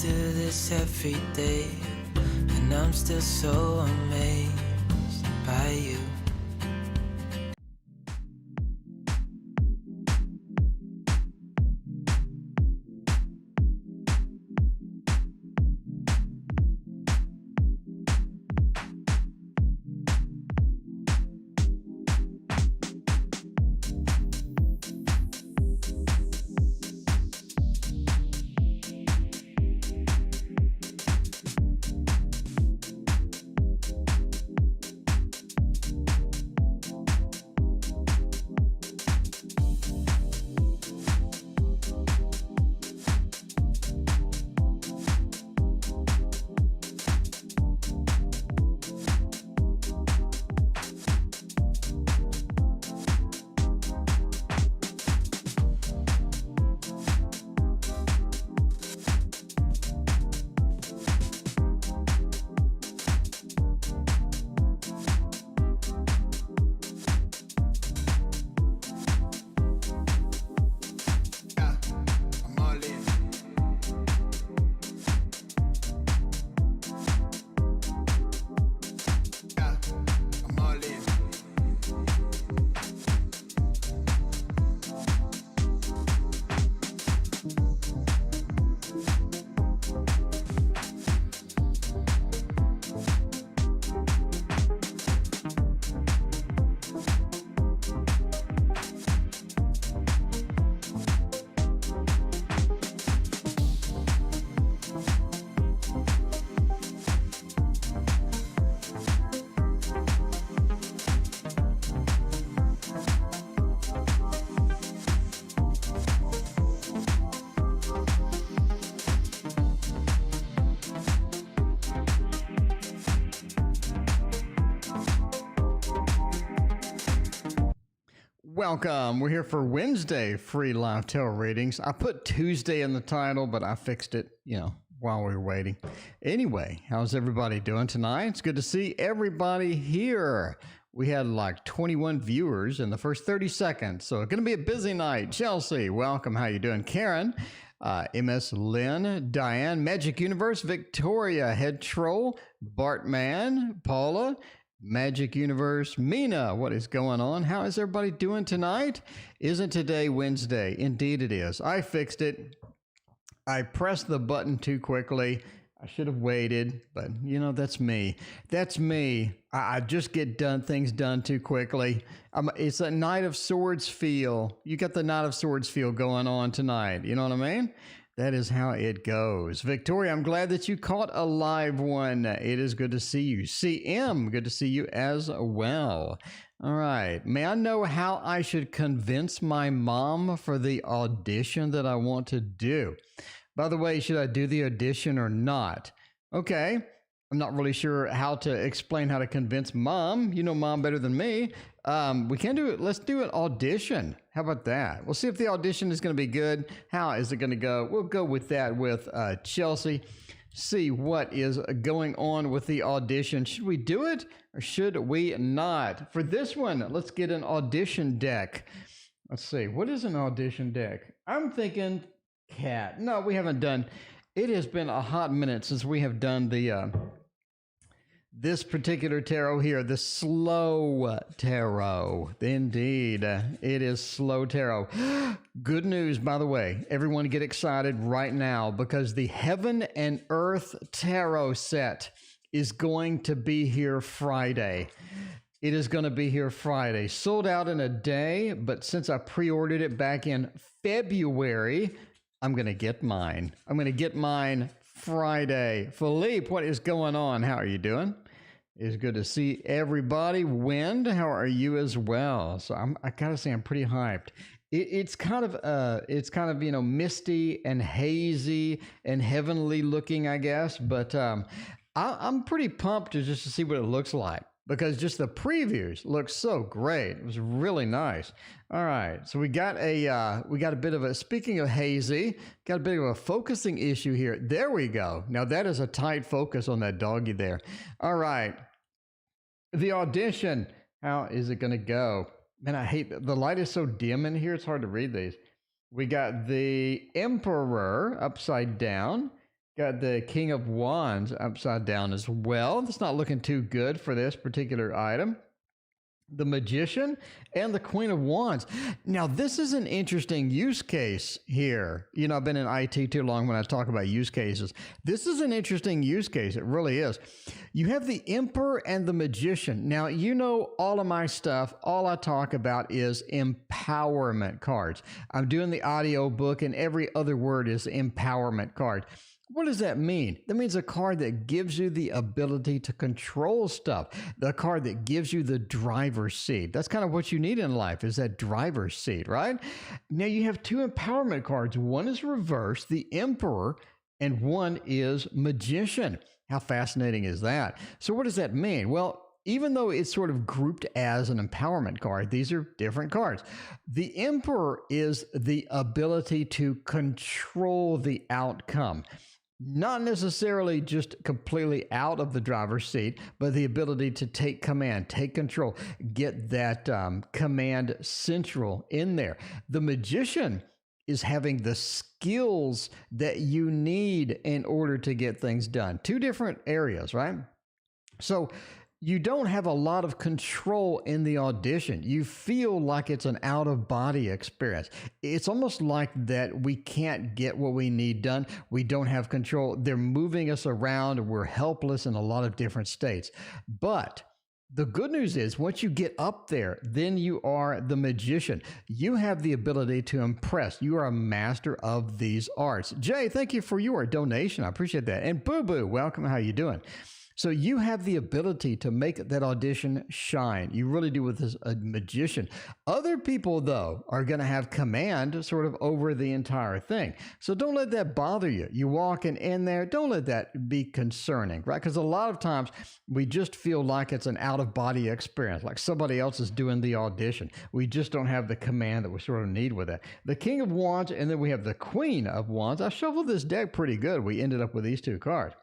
do this every day, and I'm still so amazed by you. Welcome. We're here for Wednesday free live tarot readings. I put Tuesday in the title, but I fixed it, while we were waiting. Anyway, how's everybody doing tonight? It's good to see everybody here. We had like 21 viewers in the first 30 seconds, so it's going to be a busy night. Chelsea, welcome. How you doing? Karen, MS Lynn, Diane, Magic Universe, Victoria, Head Troll, Bartman, Paula, Magic Universe, Mina, what is going on? How is everybody doing tonight? Isn't today Wednesday? Indeed it is. I fixed it. I pressed the button too quickly. I should have waited, but that's me. That's me. I just get things done too quickly. It's a Knight of Swords feel. You got the Knight of Swords feel going on tonight. You know what I mean? That is how it goes. Victoria, I'm glad that you caught a live one. It is good to see you. CM, good to see you as well. All right. May I know how I should convince my mom for the audition that I want to do? By the way, should I do the audition or not? Okay. I'm not really sure how to explain how to convince mom. You know mom better than me. We can do it. Let's do an audition. How about that? We'll see if the audition is going to be good. How is it going to go? We'll go with that with Chelsea. See what is going on with the audition. Should we do it or should we not? For this one, let's get an audition deck. Let's see. What is an audition deck? I'm thinking cat. No, we haven't done. It has been a hot minute since we have done the this particular tarot here, the slow tarot. Indeed, it is slow tarot. Good news, by the way. Everyone get excited right now because the Heaven and Earth tarot set is going to be here Friday. It is going to be here Friday. Sold out in a day, but since I pre-ordered it back in February, I'm going to get mine. I'm going to get mine Friday. Philippe, what is going on? How are you doing? It's good to see everybody. Wind, how are you as well? So I gotta say I'm pretty hyped. It's kind of misty and hazy and heavenly looking, I guess. But I'm pretty pumped just to see what it looks like because just the previews look so great. It was really nice. All right, so we got a bit of a, speaking of hazy, got a bit of a focusing issue here. There we go. Now that is a tight focus on that doggy there. All right, the audition. How is it going to go? Man, I hate the light is so dim in here. It's hard to read these. We got the Emperor upside down. Got the King of Wands upside down as well. That's not looking too good for this particular item. The Magician and the Queen of Wands. Now, this is an interesting use case here. You know, I've been in IT too long when I talk about use cases. This is an interesting use case. It really is. You have the Emperor and the Magician. Now, you know, all of my stuff, all I talk about is empowerment cards. I'm doing the audio book, and every other word is empowerment card. What does that mean? That means a card that gives you the ability to control stuff. The card that gives you the driver's seat. That's kind of what you need in life, is that driver's seat, right? Now you have two empowerment cards. One is reversed, the Emperor, and one is Magician. How fascinating is that? So what does that mean? Well, even though it's sort of grouped as an empowerment card, these are different cards. The Emperor is the ability to control the outcome. Not necessarily just completely out of the driver's seat, but the ability to take command, take control, get that command central in there. The Magician is having the skills that you need in order to get things done. Two different areas, right? So you don't have a lot of control in the audition. You feel like it's an out-of-body experience. It's almost like that we can't get what we need done. We don't have control. They're moving us around. We're helpless in a lot of different states. But the good news is once you get up there, then you are the Magician. You have the ability to impress. You are a master of these arts. Jay, thank you for your donation. I appreciate that. And Boo Boo, welcome. How you doing? So you have the ability to make that audition shine. You really do with this a Magician. Other people, though, are going to have command sort of over the entire thing. So don't let that bother you. You walking in there, don't let that be concerning, right? Because a lot of times we just feel like it's an out-of-body experience, like somebody else is doing the audition. We just don't have the command that we sort of need with it. The King of Wands, and then we have the Queen of Wands. I shuffled this deck pretty good. We ended up with these two cards.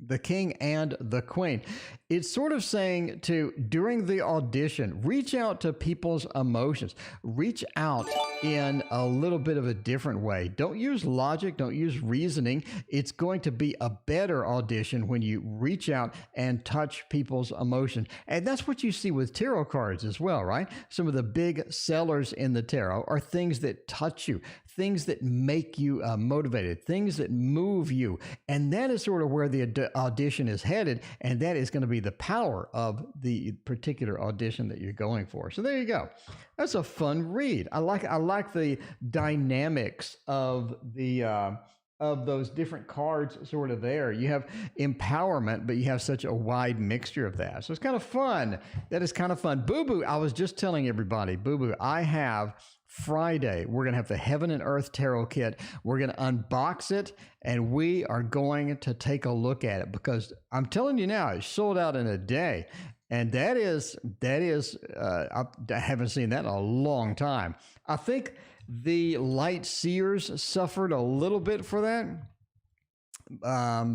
The King and the Queen. It's sort of saying to, during the audition, reach out to people's emotions. Reach out in a little bit of a different way. Don't use logic. Don't use reasoning. It's going to be a better audition when you reach out and touch people's emotions. And that's what you see with tarot cards as well, right? Some of the big sellers in the tarot are things that touch you, things that make you motivated, things that move you. And that is sort of where the audition is headed. And that is going to be the power of the particular audition that you're going for. So there you go. That's a fun read. I like the dynamics of the of those different cards sort of there. You have empowerment, but you have such a wide mixture of that. So it's kind of fun. That is kind of fun. Boo Boo, I was just telling everybody, Boo Boo, I have Friday, we're going to have the Heaven and Earth Tarot Kit. We're going to unbox it, and we are going to take a look at it because I'm telling you now, it's sold out in a day. And that is, I haven't seen that in a long time. I think the Light Seers suffered a little bit for that.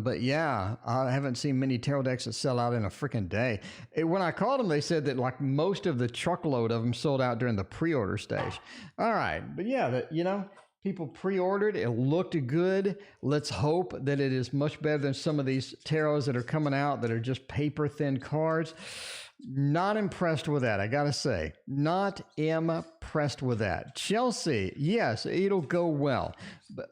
But yeah, I haven't seen many tarot decks that sell out in a freaking day. When I called them, they said that like most of the truckload of them sold out during the pre-order stage. All right. But yeah, people pre-ordered. It looked good. Let's hope that it is much better than some of these tarots that are coming out that are just paper thin cards. Not impressed with that, I gotta say. Not impressed with that. Chelsea, yes, it'll go well.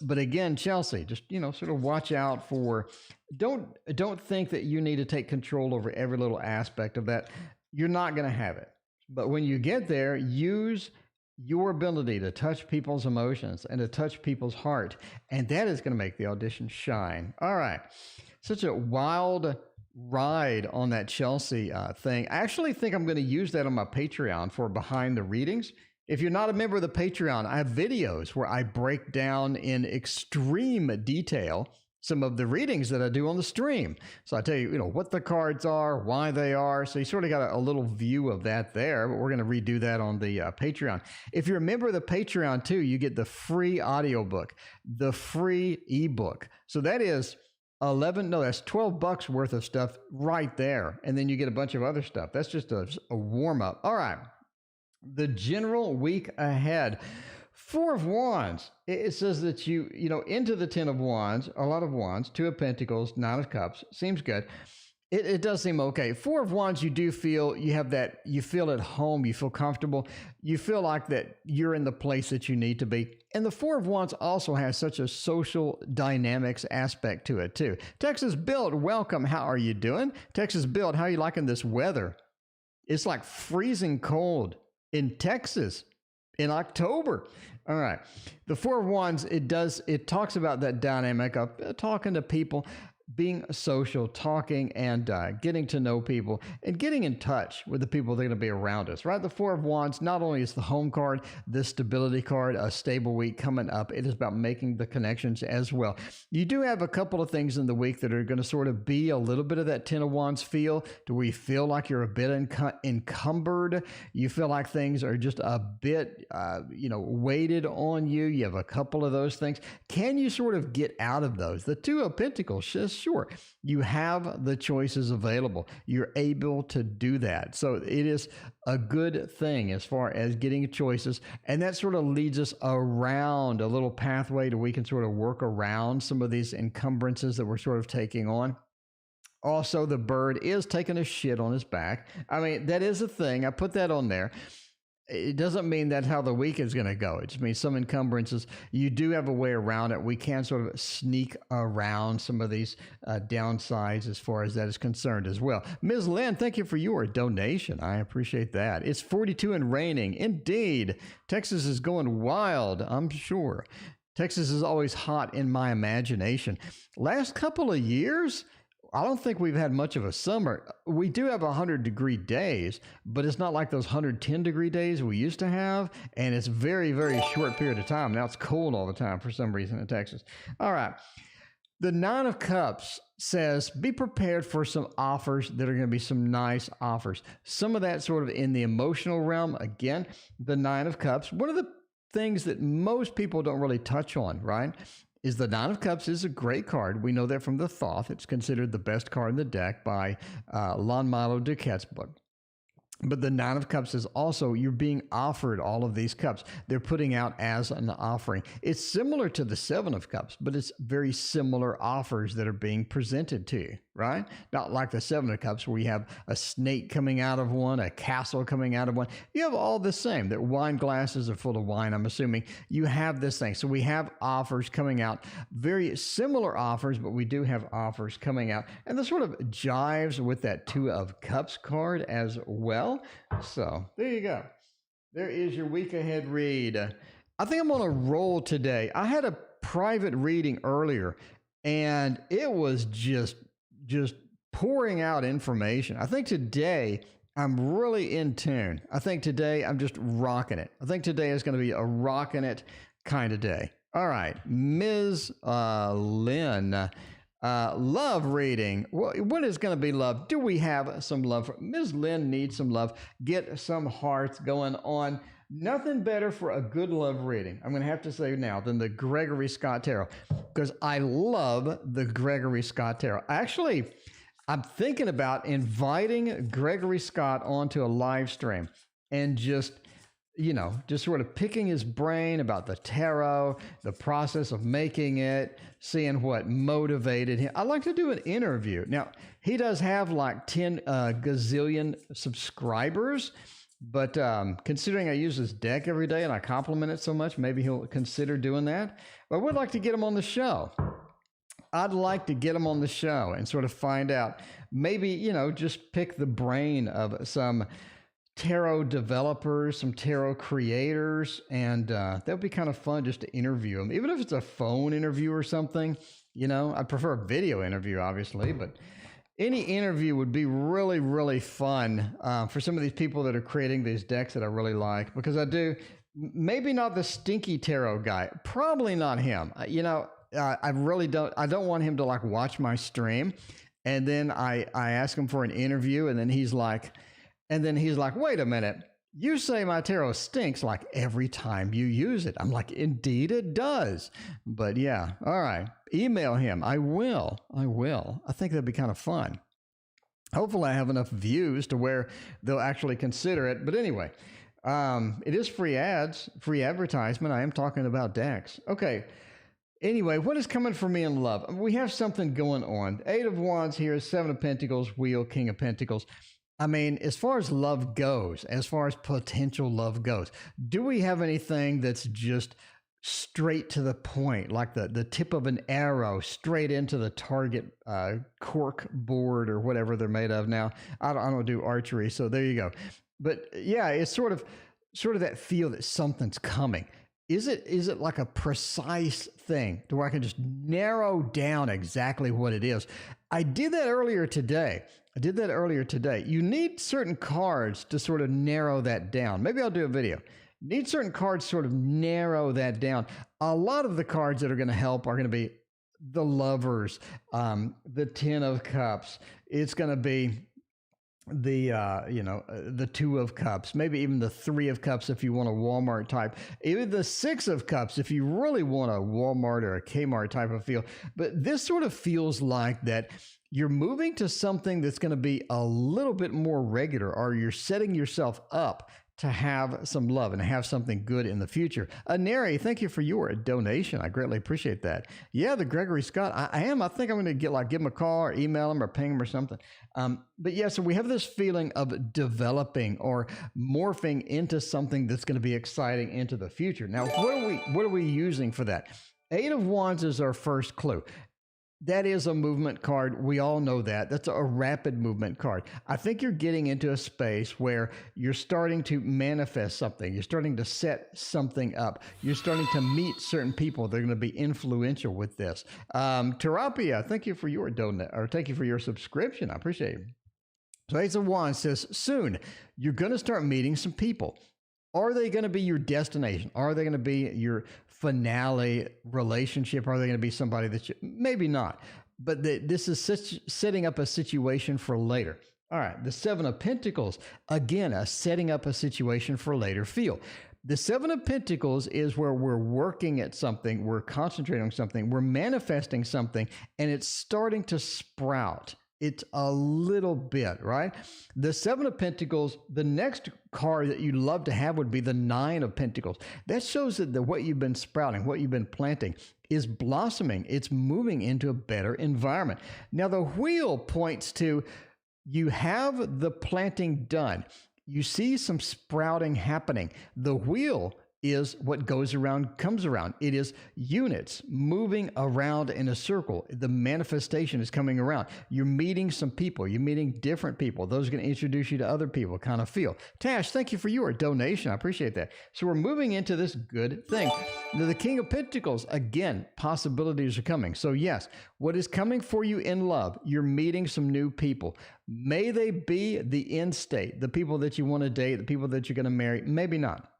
But again, Chelsea, just, sort of watch out for, don't think that you need to take control over every little aspect of that. You're not going to have it. But when you get there, use your ability to touch people's emotions and to touch people's heart. And that is going to make the audition shine. All right. Such a wild ride on that Chelsea thing. I actually think I'm going to use that on my Patreon for behind the readings. If you're not a member of the Patreon, I have videos where I break down in extreme detail some of the readings that I do on the stream. So I tell you, what the cards are, why they are. So you sort of got a little view of that there, but we're going to redo that on the Patreon. If you're a member of the Patreon too, you get the free audiobook, the free ebook. So that is that's $12 worth of stuff right there. And then you get a bunch of other stuff. That's just a warm up. All right. The general week ahead Four of Wands. It says that into the Ten of Wands, a lot of Wands, Two of Pentacles, Nine of Cups. Seems good. It does seem okay. Four of Wands, you do feel you have that, you feel at home, you feel comfortable, you feel like that you're in the place that you need to be. And the Four of Wands also has such a social dynamics aspect to it too. Texas Build, welcome. How are you doing? Texas Build, how are you liking this weather? It's like freezing cold in Texas in October. All right. The Four of Wands, it talks about that dynamic of talking to people, being social, talking and getting to know people and getting in touch with the people that are going to be around us, right? The Four of Wands, not only is the home card, the stability card, a stable week coming up, it is about making the connections as well. You do have a couple of things in the week that are going to sort of be a little bit of that Ten of Wands feel. Do we feel like you're a bit encumbered? You feel like things are just a bit, weighted on you. You have a couple of those things. Can you sort of get out of those? The Two of Pentacles, sure, you have the choices available. You're able to do that. So it is a good thing as far as getting choices. And that sort of leads us around a little pathway to we can sort of work around some of these encumbrances that we're sort of taking on. Also, the bird is taking a shit on his back. I mean, that is a thing. I put that on there. It doesn't mean that's how the week is going to go. It just means some encumbrances. You do have a way around it. We can sort of sneak around some of these downsides as far as that is concerned as well. Ms. Lynn, thank you for your donation. I appreciate that. It's 42 and raining. Indeed. Texas is going wild, I'm sure. Texas is always hot in my imagination. Last couple of years, I don't think we've had much of a summer. We do have 100-degree days, but it's not like those 110-degree days we used to have, and it's very, very short period of time. Now it's cold all the time for some reason in Texas. All right. The Nine of Cups says, be prepared for some offers that are going to be some nice offers. Some of that sort of in the emotional realm. Again, the Nine of Cups. One of the things that most people don't really touch on, right, is the Nine of Cups is a great card. We know that from the Thoth. It's considered the best card in the deck by Lon Milo Duquette's book. But the Nine of Cups is also, you're being offered all of these cups. They're putting out as an offering. It's similar to the Seven of Cups, but it's very similar offers that are being presented to you, right? Not like the Seven of Cups where you have a snake coming out of one, a castle coming out of one. You have all the same. That wine glasses are full of wine, I'm assuming. You have this thing. So we have offers coming out, very similar offers, but we do have offers coming out. And this sort of jives with that Two of Cups card as well. So there you go. There is your week ahead read. I think I'm on a roll today. I had a private reading earlier and it was just pouring out information. I think today I'm really in tune. I think today I'm just rocking it. I think today is going to be a rocking it kind of day. All right, Ms. Lynn. Love reading. What is going to be love? Do we have some love? Ms. Lynn needs some love. Get some hearts going on. Nothing better for a good love reading, I'm going to have to say now, than the Gregory Scott Tarot, because I love the Gregory Scott Tarot. Actually, I'm thinking about inviting Gregory Scott onto a live stream and just sort of picking his brain about the tarot, the process of making it, seeing what motivated him. I'd like to do an interview. Now, he does have like 10 gazillion subscribers, but considering I use his deck every day and I compliment it so much, maybe he'll consider doing that. But I would like to get him on the show. I'd like to get him on the show and sort of find out, maybe, just pick the brain of some tarot developers, some tarot creators, and that would be kind of fun just to interview them, even if it's a phone interview or something. I prefer a video interview, obviously, but any interview would be really, really fun for some of these people that are creating these decks that I really like, because I do. Maybe not the stinky tarot guy, probably not him. I really don't. I don't want him to like watch my stream, and then I ask him for an interview, and then he's like, wait a minute, you say my tarot stinks like every time you use it. I'm like, indeed it does. But yeah, all right. Email him. I will. I think that'd be kind of fun. Hopefully I have enough views to where they'll actually consider it. But anyway, It is free ads, free advertisement. I am talking about Dax. Okay. Anyway, what is coming for me in love? We have something going on. Eight of Wands here, Seven of Pentacles, Wheel, King of Pentacles. I mean, as far as love goes, as far as potential love goes, do we have anything that's just straight to the point, like the tip of an arrow straight into the target cork board or whatever they're made of now? I don't do archery, so there you go. But yeah, it's sort of that feel that something's coming. Is it like a precise thing to where I can just narrow down exactly what it is? I did that earlier today. You need certain cards to sort of narrow that down. Maybe I'll do a video. Need certain cards to sort of narrow that down. A lot of the cards that are going to help are going to be the Lovers, the Ten of Cups. It's going to be the Two of Cups, maybe even the Three of Cups if you want a Walmart type, even the Six of Cups if you really want a Walmart or a Kmart type of feel. But this sort of feels like that you're moving to something that's going to be a little bit more regular, or you're setting yourself up to have some love and have something good in the future. Aneri, thank you for your donation. I greatly appreciate that. Yeah, the Gregory Scott. I think I'm going to give him a call or email him or ping him or something. But yeah, so we have this feeling of developing or morphing into something that's going to be exciting into the future. Now, what are we using for that? Eight of Wands is our first clue. That is a movement card. We all know that. That's a rapid movement card. I think you're getting into a space where you're starting to manifest something. You're starting to set something up. You're starting to meet certain people. They're going to be influential with this. Terapia, thank you for your thank you for your subscription. I appreciate it. So Ace of Wands says, soon you're going to start meeting some people. Are they going to be your destination? Are they going to be your finale relationship? Are they going to be somebody that you, maybe not, but this is setting up a situation for later. All right. The Seven of Pentacles, again, setting up a situation for later feel. The Seven of Pentacles is where we're working at something, we're concentrating on something, we're manifesting something, and it's starting to sprout. It's a little bit, right? The Seven of Pentacles, the next card that you'd love to have would be the Nine of Pentacles. That shows that what you've been sprouting, what you've been planting is blossoming. It's moving into a better environment. Now, the Wheel points to you have the planting done. You see some sprouting happening. The Wheel is what goes around comes around. It is units moving around in a circle. The manifestation is coming around. You're meeting some people. You're meeting different people. Those are going to introduce you to other people, kind of feel. Tash, thank you for your donation. I appreciate that. So we're moving into this good thing. Now, the King of Pentacles, again, possibilities are coming. So yes, what is coming for you in love? You're meeting some new people. May they be the end state, the people that you want to date, the people that you're going to marry, maybe not.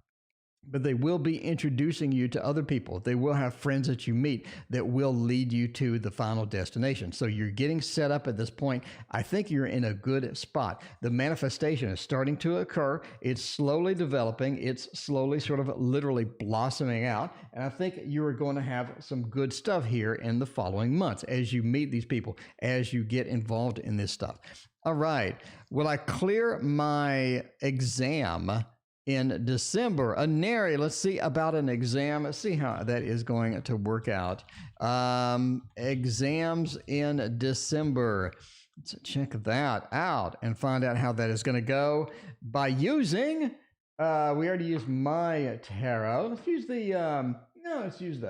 But they will be introducing you to other people. They will have friends that you meet that will lead you to the final destination. So you're getting set up at this point. I think you're in a good spot. The manifestation is starting to occur. It's slowly developing. It's slowly sort of literally blossoming out. And I think you are going to have some good stuff here in the following months as you meet these people, as you get involved in this stuff. All right. Will I clear my exam in December? Aneri, let's see about an exam. Let's see how that is going to work out. Exams in December. Let's check that out and find out how that is going to go by using, we already used my tarot. Let's use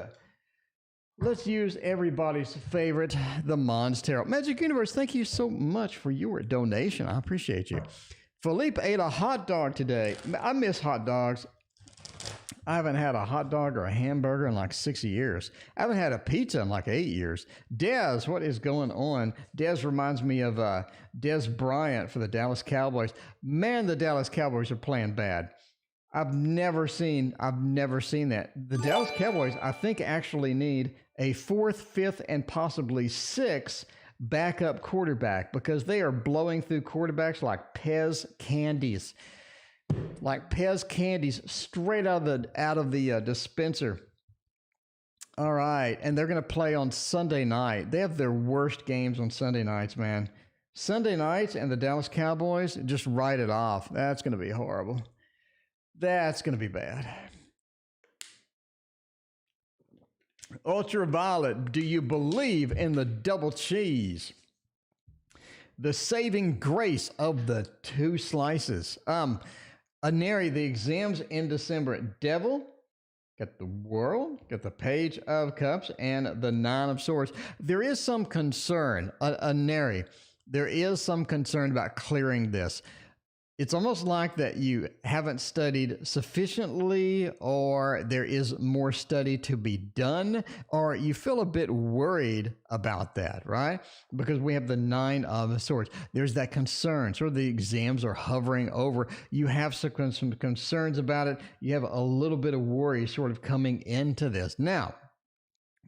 let's use everybody's favorite, the Mons Tarot. Magic Universe, thank you so much for your donation. I appreciate you. Philippe ate a hot dog today. I miss hot dogs. I haven't had a hot dog or a hamburger in like 6 years. I haven't had a pizza in like 8 years. Dez, what is going on? Dez reminds me of Dez Bryant for the Dallas Cowboys. Man, the Dallas Cowboys are playing bad. I've never seen that. The Dallas Cowboys, I think, actually need a fourth, fifth, and possibly sixth backup quarterback because they are blowing through quarterbacks like Pez candies, straight out of the dispenser. All right, and they're going to play on Sunday night. They have their worst games on Sunday nights, man. Sunday nights and the Dallas Cowboys, just write it off. That's going to be horrible. That's going to be bad. Ultraviolet, do you believe in the double cheese? The saving grace of the two slices. Aneri, the exams in December. Devil, got the world, got the Page of Cups, and the Nine of Swords. There is some concern, Aneri, there is some concern about clearing this. It's almost like that you haven't studied sufficiently, or there is more study to be done, or you feel a bit worried about that, right? Because we have the Nine of Swords. There's that concern. Sort of the exams are hovering over. You have some concerns about it. You have a little bit of worry sort of coming into this. Now,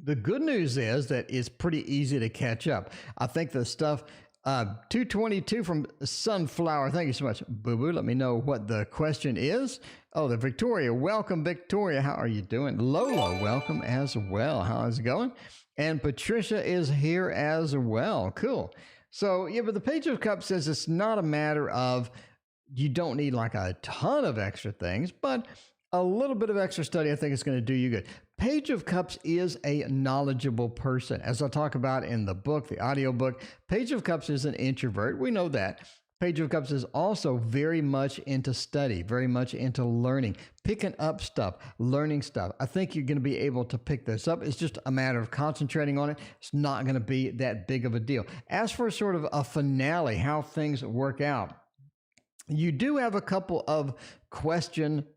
the good news is that it's pretty easy to catch up. I think the stuff... 222 from Sunflower. Thank you so much, Boo-Boo. Let me know what the question is. Oh, the Victoria. Welcome, Victoria. How are you doing? Lola, welcome as well. How is it going? And Patricia is here as well. Cool. So, yeah, but the Page of Cups says it's not a matter of you don't need like a ton of extra things, but a little bit of extra study, I think, is going to do you good. Page of Cups is a knowledgeable person. As I talk about in the book, the audio book, Page of Cups is an introvert. We know that. Page of Cups is also very much into study, very much into learning, picking up stuff, learning stuff. I think you're going to be able to pick this up. It's just a matter of concentrating on it. It's not going to be that big of a deal. As for sort of a finale, how things work out, you do have a couple of question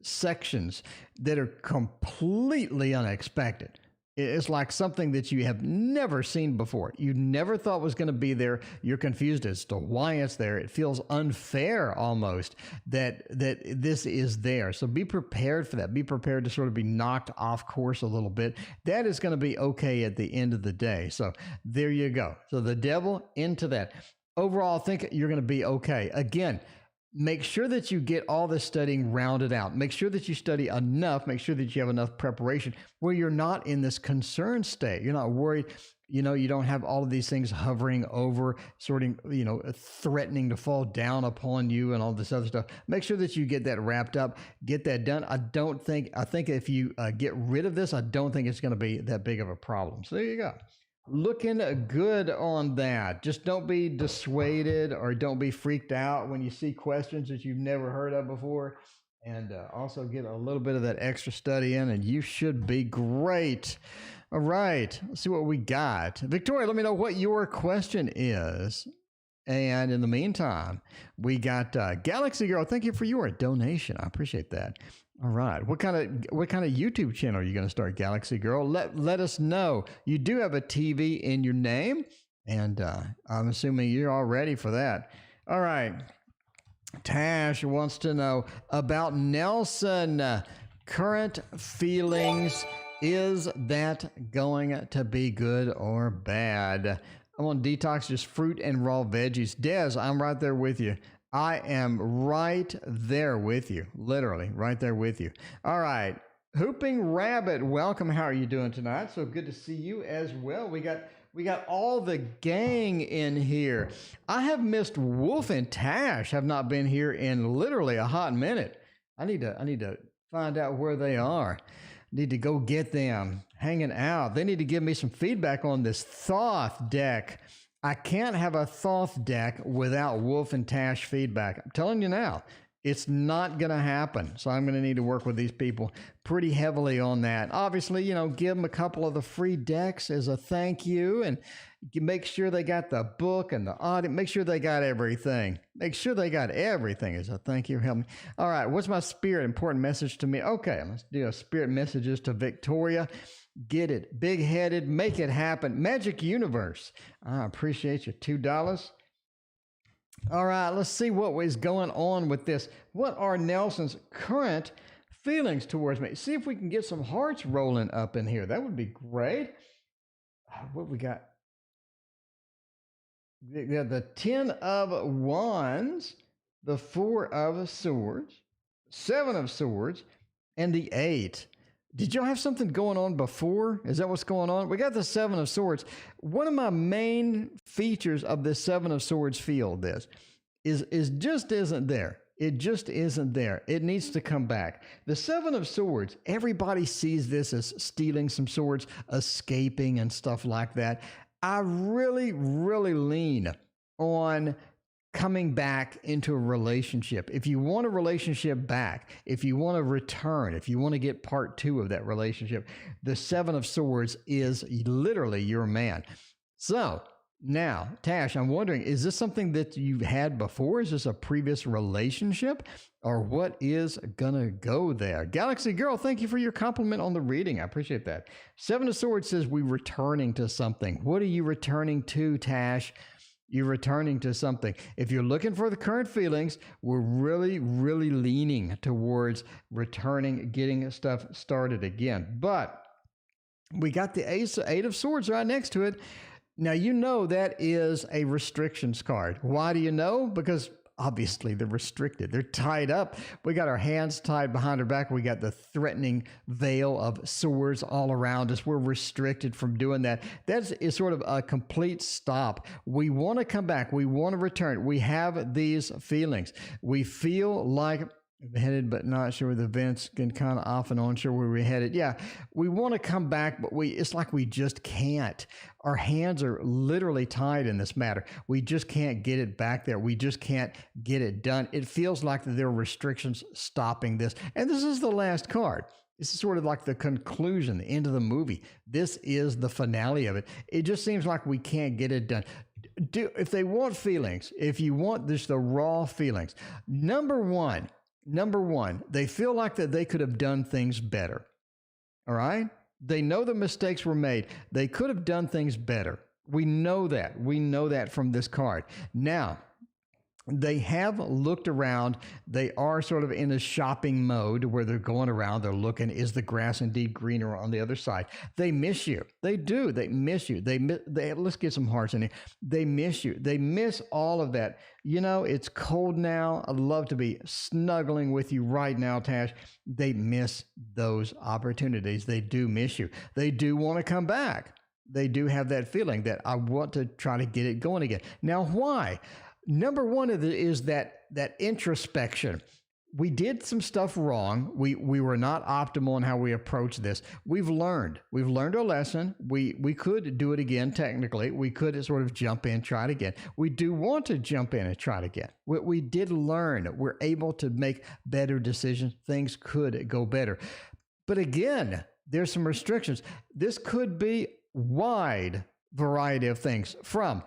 sections that are completely unexpected. It's like something that you have never seen before. You never thought was going to be there. You're confused as to why it's there. It feels unfair almost that this is there. So be prepared for that. Be prepared to sort of be knocked off course a little bit. That is going to be okay at the end of the day. So there you go. So the devil into that. Overall, I think you're going to be okay. Again, make sure that you get all this studying rounded out. Make sure that you study enough. Make sure that you have enough preparation where you're not in this concern state. You're not worried. You know, you don't have all of these things hovering over, threatening to fall down upon you and all this other stuff. Make sure that you get that wrapped up, get that done. I think if you get rid of this, I don't think it's going to be that big of a problem. So there you go. Looking good on that. Just don't be dissuaded or don't be freaked out when you see questions that you've never heard of before. And also get a little bit of that extra study in, and you should be great. All right, let's see what we got. Victoria, let me know what your question is. And in the meantime, we got Galaxy Girl. Thank you for your donation. I appreciate that. All right. What kind of YouTube channel are you going to start, Galaxy Girl? Let us know. You do have a TV in your name, and I'm assuming you're all ready for that. All right. Tash wants to know about Nelson. Current feelings. Is that going to be good or bad? I'm on detox, just fruit and raw veggies. Des, I'm right there with you. I am right there with you, literally right there with you. All right, Hooping Rabbit, welcome. How are you doing tonight? So good to see you as well. We got all the gang in here. I have missed Wolf and Tash. Have not been here in literally a hot minute. I need to find out where they are. Need to go get them hanging out. They need to give me some feedback on this Thoth deck. I can't have a Thoth deck without Wolf and Tash feedback. I'm telling you now, it's not going to happen. So I'm going to need to work with these people pretty heavily on that. Obviously, give them a couple of the free decks as a thank you, and make sure they got the book and the audit. Make sure they got everything. Make sure they got everything as a thank you. Help me. All right. What's my spirit important message to me? Okay. Let's do a spirit messages to Victoria. Get it. Big-headed. Make it happen. Magic Universe. I appreciate you. $2. All right. Let's see what is going on with this. What are Nelson's current feelings towards me? See if we can get some hearts rolling up in here. That would be great. What we got? The 10 of Wands, the 4 of Swords, 7 of Swords, and the 8. Did y'all have something going on before? Is that what's going on? We got the 7 of Swords. One of my main features of this 7 of Swords field is just isn't there. It just isn't there. It needs to come back. The Seven of Swords, everybody sees this as stealing some swords, escaping and stuff like that. I really, really lean on coming back into a relationship. If you want a relationship back, if you want to return, if you want to get part two of that relationship, the Seven of Swords is literally your man. So now, Tash, I'm wondering, is this something that you've had before? Is this a previous relationship? Or what is gonna go there? Galaxy Girl, thank you for your compliment on the reading. I appreciate that. Seven of Swords says we're returning to something. What are you returning to, Tash? You're returning to something. If you're looking for the current feelings, we're really, really leaning towards returning, getting stuff started again. But we got the Eight of Swords right next to it. Now, you know that is a restrictions card. Why do you know? Because obviously they're restricted. They're tied up. We got our hands tied behind our back. We got the threatening veil of swords all around us. We're restricted from doing that. That is sort of a complete stop. We want to come back. We want to return. We have these feelings. We feel like headed, but not sure. The events can kind of off and on, sure where we're headed. Yeah, we want to come back, but it's like we just can't. Our hands are literally tied in this matter. We just can't get it back there. We just can't get it done. It feels like there are restrictions stopping this. And this is the last card. This is sort of like the conclusion, the end of the movie. This is the finale of it. It just seems like we can't get it done. If they want feelings, if you want just the raw feelings, number one, they feel like that they could have done things better. All right? They know the mistakes were made. They could have done things better. We know that. We know that from this card. Now, they have looked around. They are sort of in a shopping mode where they're going around. They're looking, is the grass indeed greener on the other side? They miss you. They do. They miss you. Let's get some hearts in here. They miss you. They miss all of that. You know, it's cold now. I'd love to be snuggling with you right now, Tash. They miss those opportunities. They do miss you. They do want to come back. They do have that feeling that I want to try to get it going again. Now, why? Number one is that introspection. We did some stuff wrong. We were not optimal in how we approached this. We've learned our lesson. We could do it again. Technically, we could sort of jump in, try it again. We do want to jump in and try it again. We did learn. We're able to make better decisions. Things could go better. But again, there's some restrictions. This could be wide variety of things from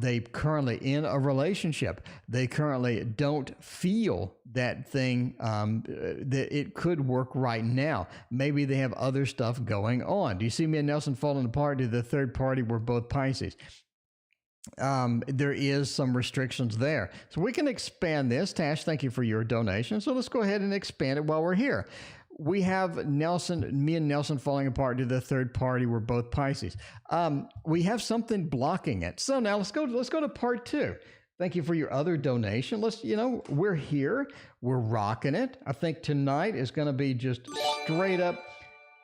they currently in a relationship. They currently don't feel that thing, that it could work right now. Maybe they have other stuff going on. Do you see me and Nelson falling apart? To the third party, we're both Pisces. There is some restrictions there. So we can expand this. Tash, thank you for your donation. So let's go ahead and expand it while we're here. We have me and Nelson falling apart to the third party. We're both Pisces. We have something blocking it. So now let's go to part two. Thank you for your other donation. We're here. We're rocking it. I think tonight is going to be just straight up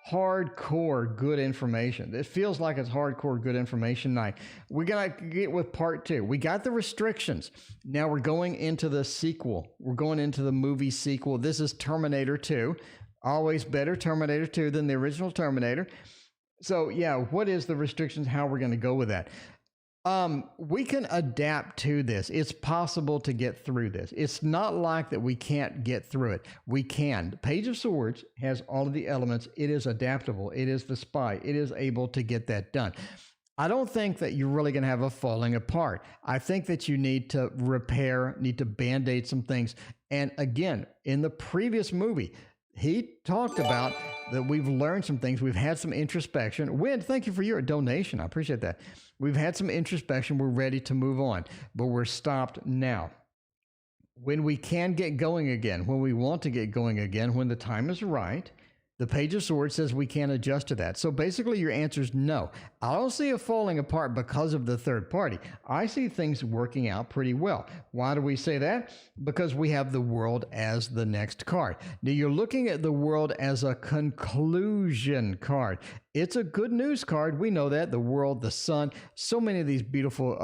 hardcore good information. It feels like it's hardcore good information night. We're going to get with part two. We got the restrictions. Now we're going into the sequel. We're going into the movie sequel. This is Terminator 2. Always better Terminator 2 than the original Terminator. So yeah, what is the restrictions? How we're going to go with that? We can adapt to this. It's possible to get through this. It's not like that we can't get through it. We can. Page of Swords has all of the elements. It is adaptable. It is the spy. It is able to get that done. I don't think that you're really going to have a falling apart. I think that you need to repair, need to band-aid some things. And again, in the previous movie, he talked about that we've learned some things. We've had some introspection. Win, thank you for your donation. I appreciate that. We've had some introspection. We're ready to move on, but we're stopped now. When we can get going again, when we want to get going again, when the time is right, the Page of Swords says we can't adjust to that. So basically your answer is no. I don't see it falling apart because of the third party. I see things working out pretty well. Why do we say that? Because we have the World as the next card. Now you're looking at the World as a conclusion card. It's a good news card. We know that. The world, the sun, so many of these beautiful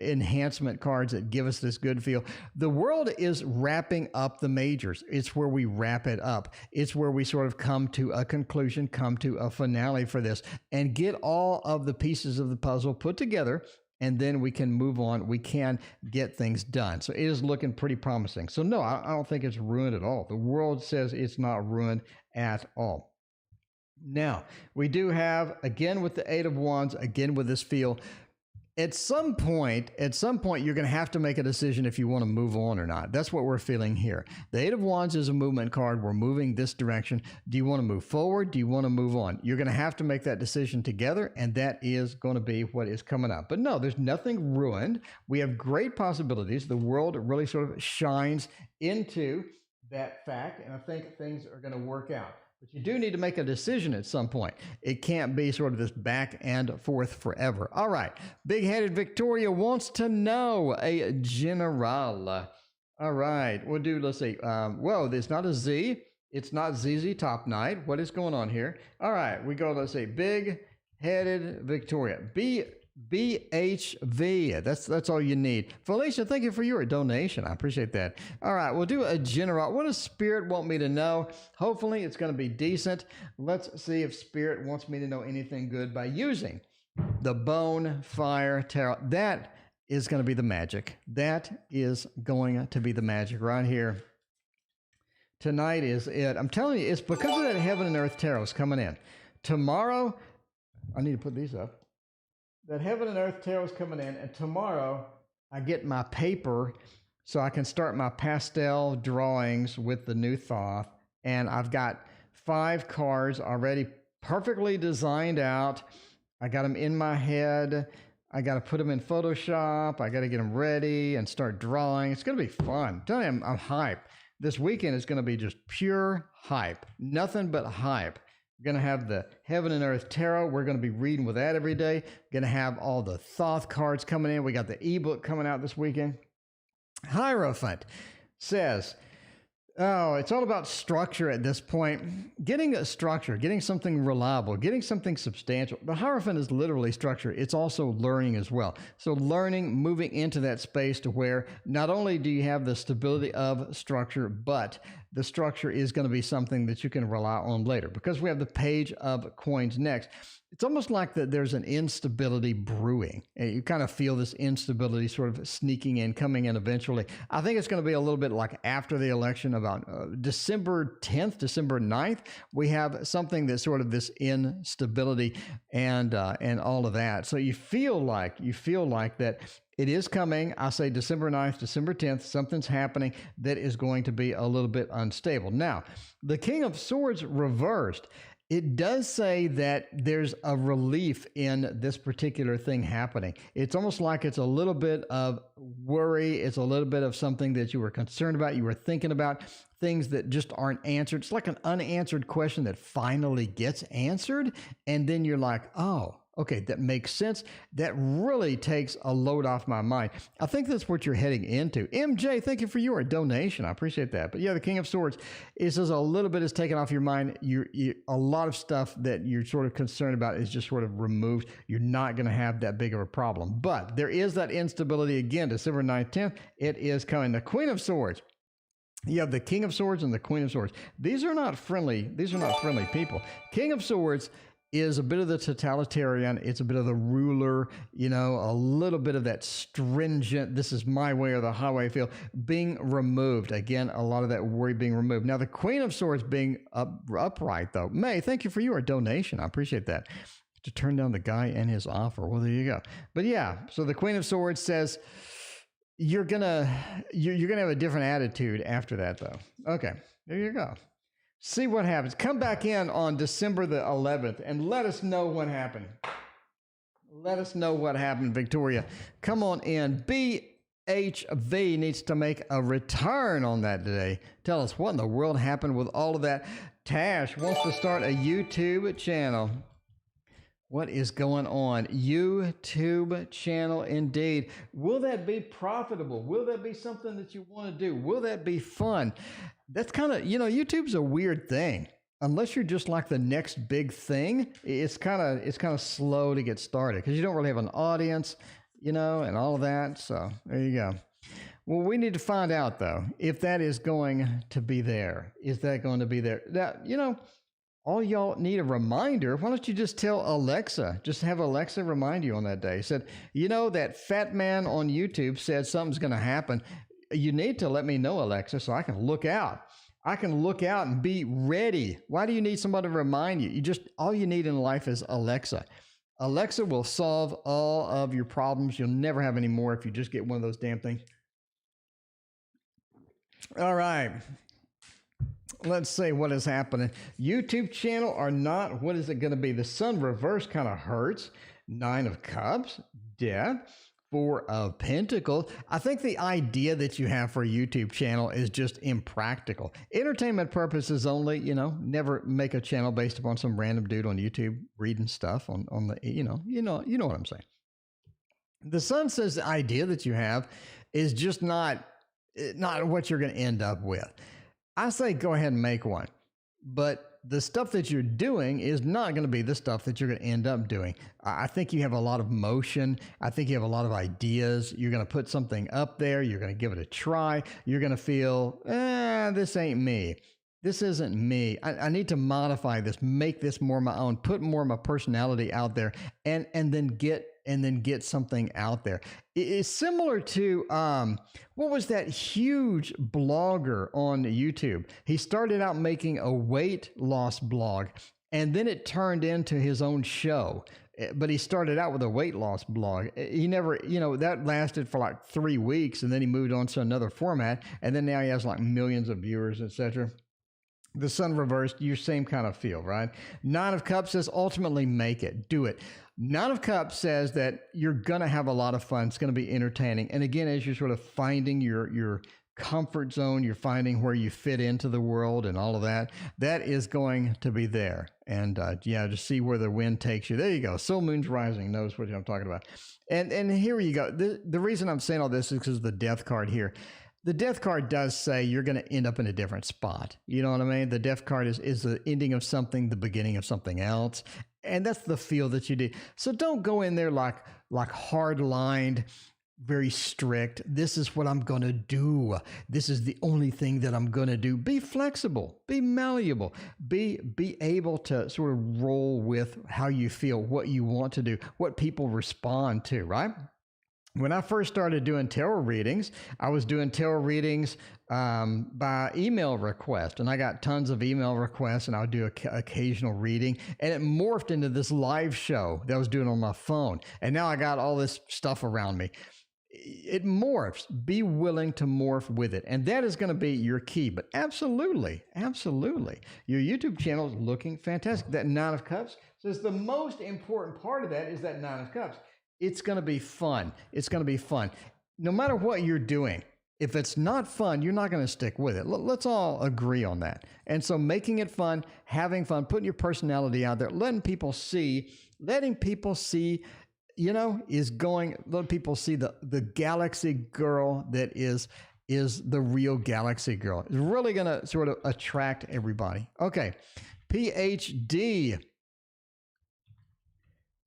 enhancement cards that give us this good feel. The world is wrapping up the majors. It's where we wrap it up. It's where we sort of come to a conclusion, come to a finale for this, and get all of the pieces of the puzzle put together, and then we can move on. We can get things done. So it is looking pretty promising. So no, I don't think it's ruined at all. The world says it's not ruined at all. Now, we do have, again with the Eight of Wands, again with this feel, at some point, you're going to have to make a decision if you want to move on or not. That's what we're feeling here. The Eight of Wands is a movement card. We're moving this direction. Do you want to move forward? Do you want to move on? You're going to have to make that decision together, and that is going to be what is coming up. But no, there's nothing ruined. We have great possibilities. The world really sort of shines into that fact, and I think things are going to work out. But you do need to make a decision at some point. It can't be sort of this back and forth forever. All right. Big-headed Victoria wants to know a general. All right. We'll do, let's see. Whoa, it's not a Z. It's not ZZ Top Night. What is going on here? All right. We go, let's see. Big-headed Victoria. BHV. That's all you need. Felicia, thank you for your donation. I appreciate that. All right, we'll do a general. What does Spirit want me to know? Hopefully, it's going to be decent. Let's see if Spirit wants me to know anything good by using the Bone Fire Tarot. That is going to be the magic. That is going to be the magic right here. Tonight is it. I'm telling you, it's because of that Heaven and Earth Tarot's coming in. Tomorrow, I need to put these up. That Heaven and Earth Tarot is coming in, and tomorrow I get my paper so I can start my pastel drawings with the new Thoth, and I've got 5 cards already perfectly designed out. I got them in my head. I got to put them in Photoshop. I got to get them ready and start drawing. It's going to be fun. I'm telling you, I'm hyped. This weekend is going to be just pure hype. Nothing but hype. We're going to have the Heaven and Earth Tarot. We're going to be reading with that every day. Going to have all the Thoth cards coming in. We got the ebook coming out this weekend. Hierophant says, oh, it's all about structure at this point. Getting a structure, getting something reliable, getting something substantial. The Hierophant is literally structure. It's also learning as well. So learning, moving into that space to where not only do you have the stability of structure, but the structure is going to be something that you can rely on later. Because we have the Page of Coins next, it's almost like that there's an instability brewing. You kind of feel this instability sort of sneaking in, coming in eventually. I think it's going to be a little bit like after the election, about December 10th, December 9th, we have something that's sort of this instability and all of that. So you feel like that it is coming. I say December 9th, December 10th, something's happening that is going to be a little bit unstable. Now, the King of Swords reversed. It does say that there's a relief in this particular thing happening. It's almost like it's a little bit of worry. It's a little bit of something that you were concerned about. You were thinking about things that just aren't answered. It's like an unanswered question that finally gets answered. And then you're like, oh, okay, that makes sense. That really takes a load off my mind. I think that's what you're heading into. MJ, thank you for your donation. I appreciate that. But yeah, the King of Swords, it says a little bit is taken off your mind. A lot of stuff that you're sort of concerned about is just sort of removed. You're not going to have that big of a problem. But there is that instability again, December 9th, 10th. It is coming. The Queen of Swords. You have the King of Swords and the Queen of Swords. These are not friendly people. King of Swords is a bit of the totalitarian. It's a bit of the ruler, a little bit of that stringent, this is my way or the highway feel being removed. Again, a lot of that worry being removed. Now, the Queen of Swords being upright, though. May, thank you for your donation. I appreciate that. To turn down the guy and his offer. Well, there you go. But yeah, so the Queen of Swords says you're gonna have a different attitude after that, though. Okay, there you go. See what happens. Come back in on December the 11th and let us know what happened. Let us know what happened, Victoria. Come on in. BHV needs to make a return on that today. Tell us what in the world happened with all of that. Tash wants to start a YouTube channel. What is going on? YouTube channel indeed. Will that be profitable? Will that be something that you want to do? Will that be fun? That's kind of, YouTube's a weird thing. unless you're just like the next big thing, it's kind of slow to get started because you don't really have an audience, and all of that. So there you go. Well, we need to find out though if that is going to be there. Is that going to be there? Now, all y'all need a reminder. Why don't you just tell Alexa? Just have Alexa remind you on that day. Said, that fat man on YouTube said something's going to happen. You need to let me know, Alexa, so I can look out. I can look out and be ready. Why do you need somebody to remind you? All you need in life is Alexa. Alexa will solve all of your problems. You'll never have any more if you just get one of those damn things. All right. Let's see what is happening. YouTube channel or not, what is it going to be? The sun reverse kind of hurts. 9 of Cups, death. 4 of Pentacles. I think the idea that you have for a YouTube channel is just impractical. Entertainment purposes only, never make a channel based upon some random dude on YouTube reading stuff on the, you know what I'm saying. The sun says the idea that you have is just not what you're going to end up with. I say go ahead and make one, but the stuff that you're doing is not going to be the stuff that you're going to end up doing. I think you have a lot of motion. I think you have a lot of ideas. You're going to put something up there. You're going to give it a try. You're going to feel, this ain't me. This isn't me. I need to modify this, make this more my own, put more of my personality out there, and then get something out there. It's similar to what was that huge blogger on YouTube? He started out making a weight loss blog, and then it turned into his own show. But he started out with a weight loss blog. He never, that lasted for like 3 weeks, and then he moved on to another format, and then now he has like millions of viewers, etc. The sun reversed, your same kind of feel, right? 9 of Cups says ultimately make it, do it. 9 of Cups says that you're going to have a lot of fun. It's going to be entertaining. And again, as you're sort of finding your comfort zone, you're finding where you fit into the world and all of that, that is going to be there. And just see where the wind takes you. There you go. Soul Moon's Rising knows what I'm talking about. And here you go. The reason I'm saying all this is because of the death card here. The death card does say you're going to end up in a different spot. You know what I mean? The death card is the ending of something, the beginning of something else. And that's the feel that you do. So don't go in there like hard-lined, very strict. This is what I'm going to do. This is the only thing that I'm going to do. Be flexible. Be malleable. Be able to sort of roll with how you feel, what you want to do, what people respond to, right? When I first started doing tarot readings, I was doing tarot readings by email request, and I got tons of email requests, and I would do occasional reading, and it morphed into this live show that I was doing on my phone, and now I got all this stuff around me. It morphs. Be willing to morph with it, and that is going to be your key. But absolutely, your YouTube channel is looking fantastic. That 9 of Cups says the most important part of that is that 9 of Cups. It's going to be fun. It's going to be fun. No matter what you're doing, if it's not fun, you're not going to stick with it. Let's all agree on that. And so making it fun, having fun, putting your personality out there, letting people see, letting people see the galaxy girl that is the real galaxy girl. It's really going to sort of attract everybody. Okay. PhD.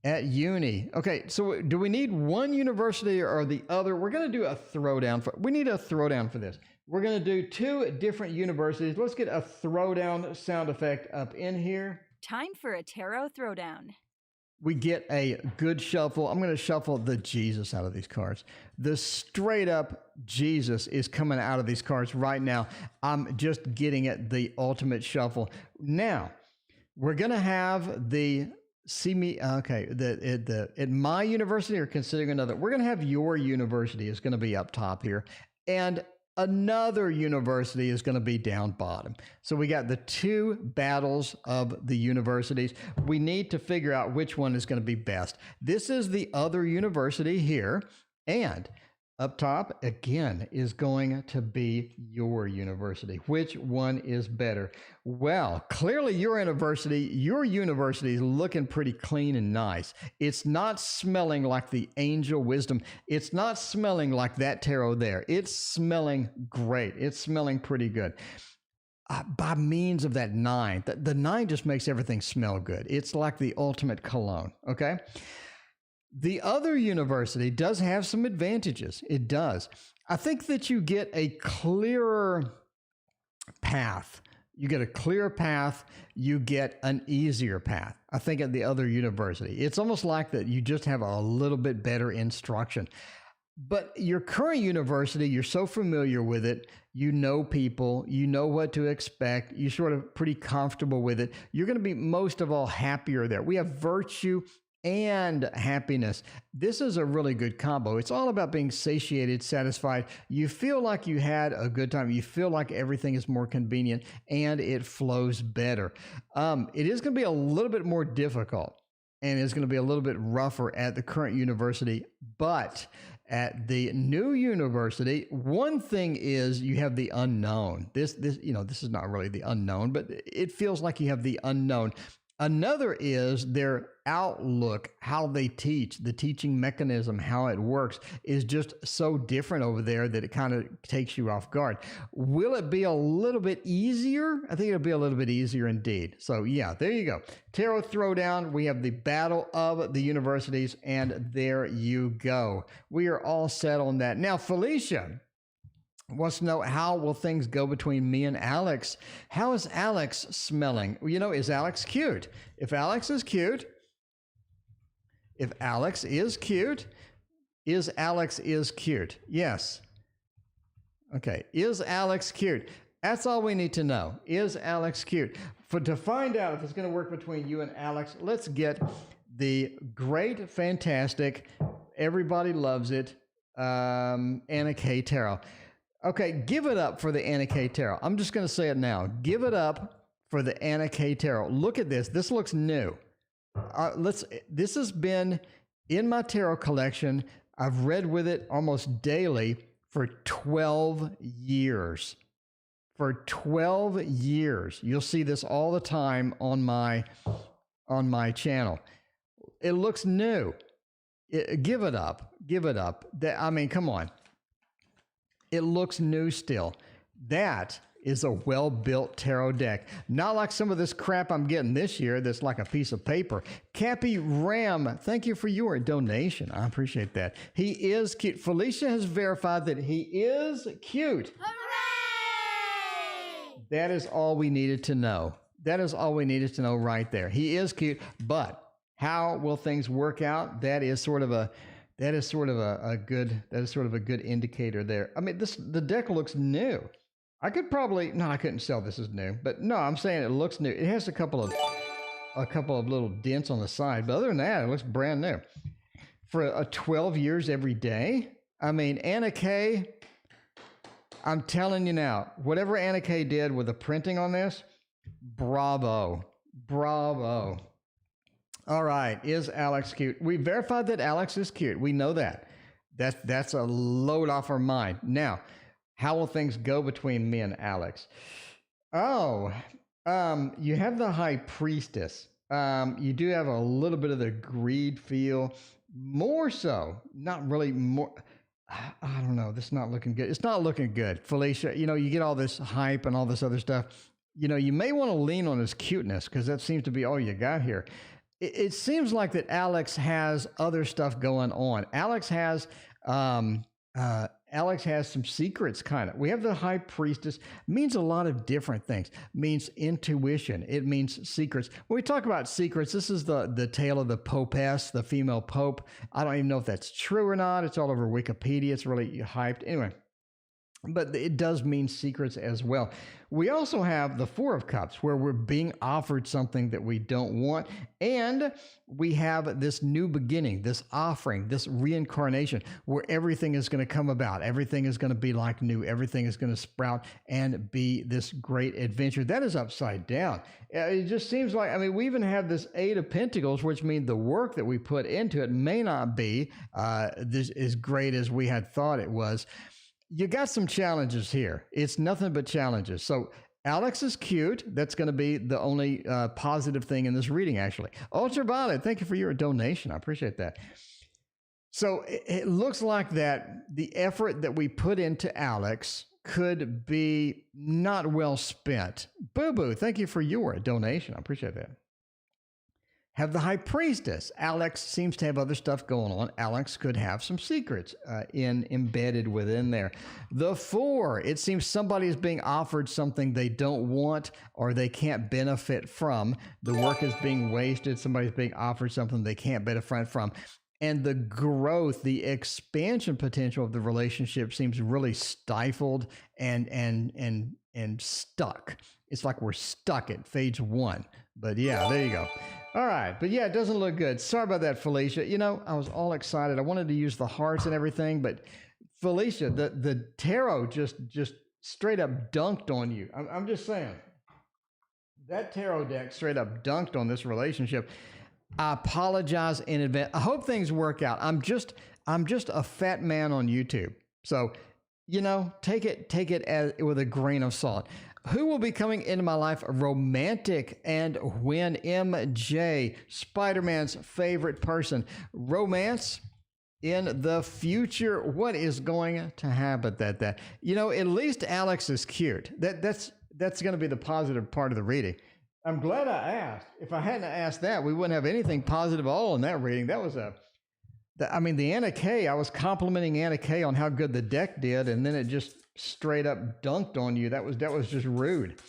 At uni. Okay, so do we need one university or the other? We're going to do a throwdown. We need a throwdown for this. We're going to do 2 different universities. Let's get a throwdown sound effect up in here. Time for a tarot throwdown. We get a good shuffle. I'm going to shuffle the Jesus out of these cards. The straight up Jesus is coming out of these cards right now. I'm just getting it the ultimate shuffle. Now, we're going to have the see me, okay, at my university or considering another, we're going to have your university is going to be up top here, and another university is going to be down bottom. So we got the 2 battles of the universities. We need to figure out which one is going to be best. This is the other university here, and up top, again, is going to be your university. Which one is better? Well, clearly your university is looking pretty clean and nice. It's not smelling like the angel wisdom. It's not smelling like that tarot there. It's smelling great. It's smelling pretty good. by means of that 9. The 9 just makes everything smell good. It's like the ultimate cologne, okay? The other university does have some advantages. It does. I think that you get a clearer path. You get a clearer path. You get an easier path. I think at the other university, it's almost like that you just have a little bit better instruction. But your current university, you're so familiar with it, you know people, you know what to expect, you're sort of pretty comfortable with it. You're going to be most of all happier there. We have virtue and happiness. This is a really good combo. It's all about being satiated, satisfied. You feel like you had a good time. You feel like everything is more convenient and it flows better. It is going to be a little bit more difficult and it's going to be a little bit rougher at the current university, but at the new university, one thing is you have the unknown. This is not really the unknown, but it feels like you have the unknown. Another is their outlook, how they teach, the teaching mechanism, how it works is just so different over there that it kind of takes you off guard. Will it be a little bit easier? I think it'll be a little bit easier indeed. So yeah, there you go. Tarot Throwdown. We have the battle of the universities, and there you go. We are all set on that. Now, Felicia wants to know, how will things go between me and Alex? How is Alex smelling? You know, is Alex cute? If Alex is cute, is Alex cute? Yes. Okay. Is Alex cute? That's all we need to know. Is Alex cute? To find out if it's going to work between you and Alex, let's get the great, fantastic, everybody loves it, Anna K. Tarot. Okay, give it up for the Anna K. Tarot. I'm just going to say it now. Give it up for the Anna K. Tarot. Look at this. This looks new. This has been in my tarot collection. I've read with it almost daily for 12 years. For 12 years. You'll see this all the time on my channel. It looks new. Give it up. Give it up. I mean, come on. It looks new still. That is a well-built tarot deck. Not like some of this crap I'm getting this year that's like a piece of paper. Cappy Ram, thank you for your donation. I appreciate that. He is cute. Felicia has verified that he is cute. Hooray! That is all we needed to know. That is all we needed to know right there. He is cute, but how will things work out? That is sort of a good indicator there. I mean, the deck looks new. I couldn't sell this as new, but no, I'm saying it looks new. It has a couple of little dents on the side, but other than that, it looks brand new. For 12 years every day. I mean, Anna K, I'm telling you now, whatever Anna K did with the printing on this, bravo. Bravo. All right, is Alex cute? We verified that Alex is cute. We know that. That's a load off our mind. Now, how will things go between me and Alex? Oh, you have the High Priestess. You do have a little bit of the greed feel. More so, not really more. I don't know. This is not looking good. It's not looking good, Felicia. You know, you get all this hype and all this other stuff. You know, you may want to lean on his cuteness because that seems to be all you got here. It seems like that Alex has other stuff going on. Alex has some secrets, kind of. We have the High Priestess. Means a lot of different things. Means intuition. It means secrets. When we talk about secrets, this is the tale of the Popess, the female pope. I don't even know if that's true or not. It's all over Wikipedia. It's really hyped. Anyway, but it does mean secrets as well. We also have the Four of Cups, where we're being offered something that we don't want. And we have this new beginning, this offering, this reincarnation, where everything is going to come about. Everything is going to be like new. Everything is going to sprout and be this great adventure. That is upside down. It just seems like, I mean, we even have this Eight of Pentacles, which means the work that we put into it may not be this as great as we had thought it was. You got some challenges here. It's nothing but challenges. So Alex is cute. That's going to be the only positive thing in this reading, actually. Ultraviolet, thank you for your donation. I appreciate that. So it looks like that the effort that we put into Alex could be not well spent. Boo Boo, thank you for your donation. I appreciate that. Have the High Priestess. Alex seems to have other stuff going on. Alex could have some secrets embedded within there. The 4, it seems somebody is being offered something they don't want or they can't benefit from. The work is being wasted. Somebody's being offered something they can't benefit from. And the growth, the expansion potential of the relationship seems really stifled and stuck. It's like we're stuck at phase 1. But yeah, there you go. All right. But yeah, it doesn't look good. Sorry about that, Felicia. You know, I was all excited. I wanted to use the hearts and everything, but Felicia, the tarot just straight up dunked on you. I'm just saying. That tarot deck straight up dunked on this relationship. I apologize in advance. I hope things work out. I'm just a fat man on YouTube. So, you know, take it as with a grain of salt. Who will be coming into my life romantic and when? MJ, Spider-Man's favorite person. Romance in the future. What is going to happen? That you know, at least Alex is cute. That's going to be the positive part of the reading. I'm glad I asked. If I hadn't asked that, we wouldn't have anything positive at all in that reading. That was the Anna Kay, I was complimenting Anna Kay on how good the deck did, and then it just straight up dunked on you. That was just rude.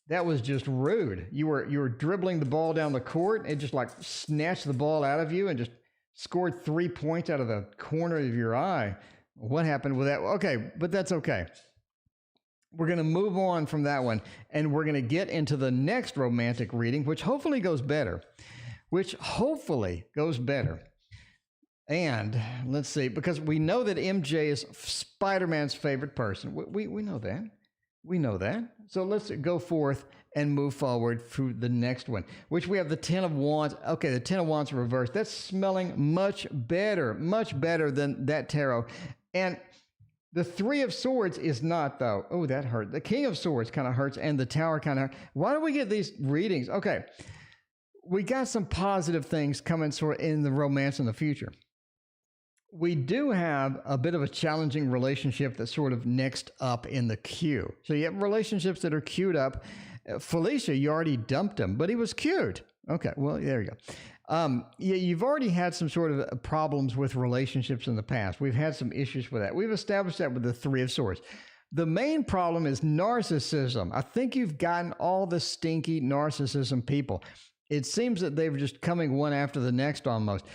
That was just rude. You were dribbling the ball down the court, and it just like snatched the ball out of you and just scored 3 points out of the corner of your eye. What happened with that? Okay, but that's okay. We're going to move on from that one, and we're going to get into the next romantic reading, which hopefully goes better. And let's see, because we know that MJ is Spider-Man's favorite person. We know that. We know that. So let's go forth and move forward through the next one, which we have the 10 of Wands. Okay, the 10 of Wands reversed. That's smelling much better than that tarot. And the 3 of Swords is not, though. Oh, that hurt. The King of Swords kind of hurts, and the Tower kind of hurts. Why do we get these readings? Okay, we got some positive things coming sort of in the romance in the future. We do have a bit of a challenging relationship that's sort of next up in the queue. So you have relationships that are queued up. Felicia, you already dumped him, but he was cute. Okay, well, there you go. You've already had some sort of problems with relationships in the past. We've had some issues with that. We've established that with the 3 of Swords. The main problem is narcissism. I think you've gotten all the stinky narcissism people. It seems that they're just coming one after the next almost.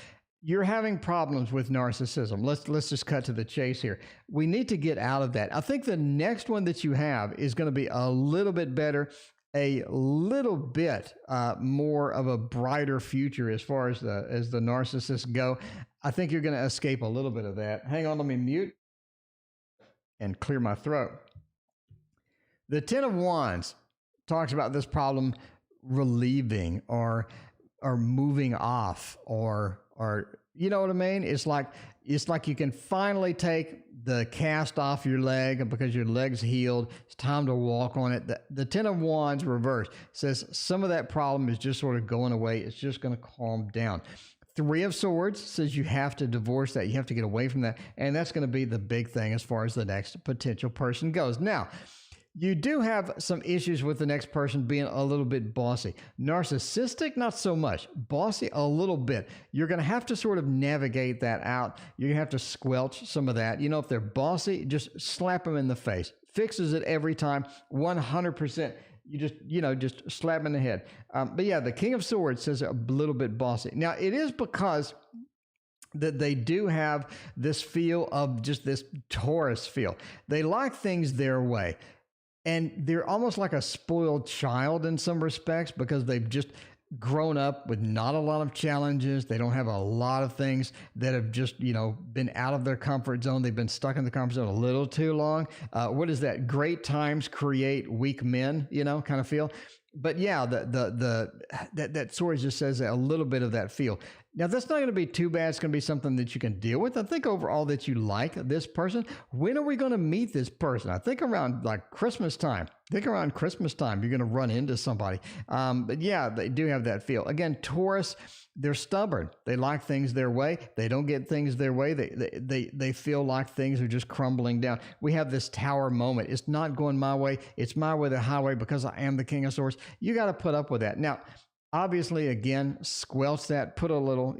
You're having problems with narcissism. Let's just cut to the chase here. We need to get out of that. I think the next one that you have is going to be a little bit better, a little bit more of a brighter future as far as the narcissists go. I think you're going to escape a little bit of that. Hang on, let me mute and clear my throat. The 10 of Wands talks about this problem relieving or moving off or you know what I mean? It's like you can finally take the cast off your leg because your leg's healed. It's time to walk on it. The 10 of Wands reversed says some of that problem is just sort of going away. It's just going to calm down. 3 of Swords says you have to divorce that. You have to get away from that. And that's going to be the big thing as far as the next potential person goes. Now, you do have some issues with the next person being a little bit bossy. Narcissistic, not so much. Bossy, a little bit. You're going to have to sort of navigate that out. You're going to have to squelch some of that. You know, if they're bossy, just slap them in the face. Fixes it every time, 100%. You just slap them in the head. But yeah, the King of Swords says a little bit bossy. Now, it is because that they do have this feel of just this Taurus feel. They like things their way. And they're almost like a spoiled child in some respects because they've just grown up with not a lot of challenges. They don't have a lot of things that have just, been out of their comfort zone. They've been stuck in the comfort zone a little too long. What is that? Great times create weak men, kind of feel. But yeah, that sword just says a little bit of that feel. Now, that's not going to be too bad. It's going to be something that you can deal with. I think overall that you like this person. When are we going to meet this person? I think around like Christmas time. think around Christmas time, you're going to run into somebody. But yeah, they do have that feel. Again, Taurus, they're stubborn. They like things their way. They don't get things their way. They feel like things are just crumbling down. We have this tower moment. It's not going my way. It's my way, the highway, because I am the king of swords. You got to put up with that. Now, obviously, again, squelch that. Put a little,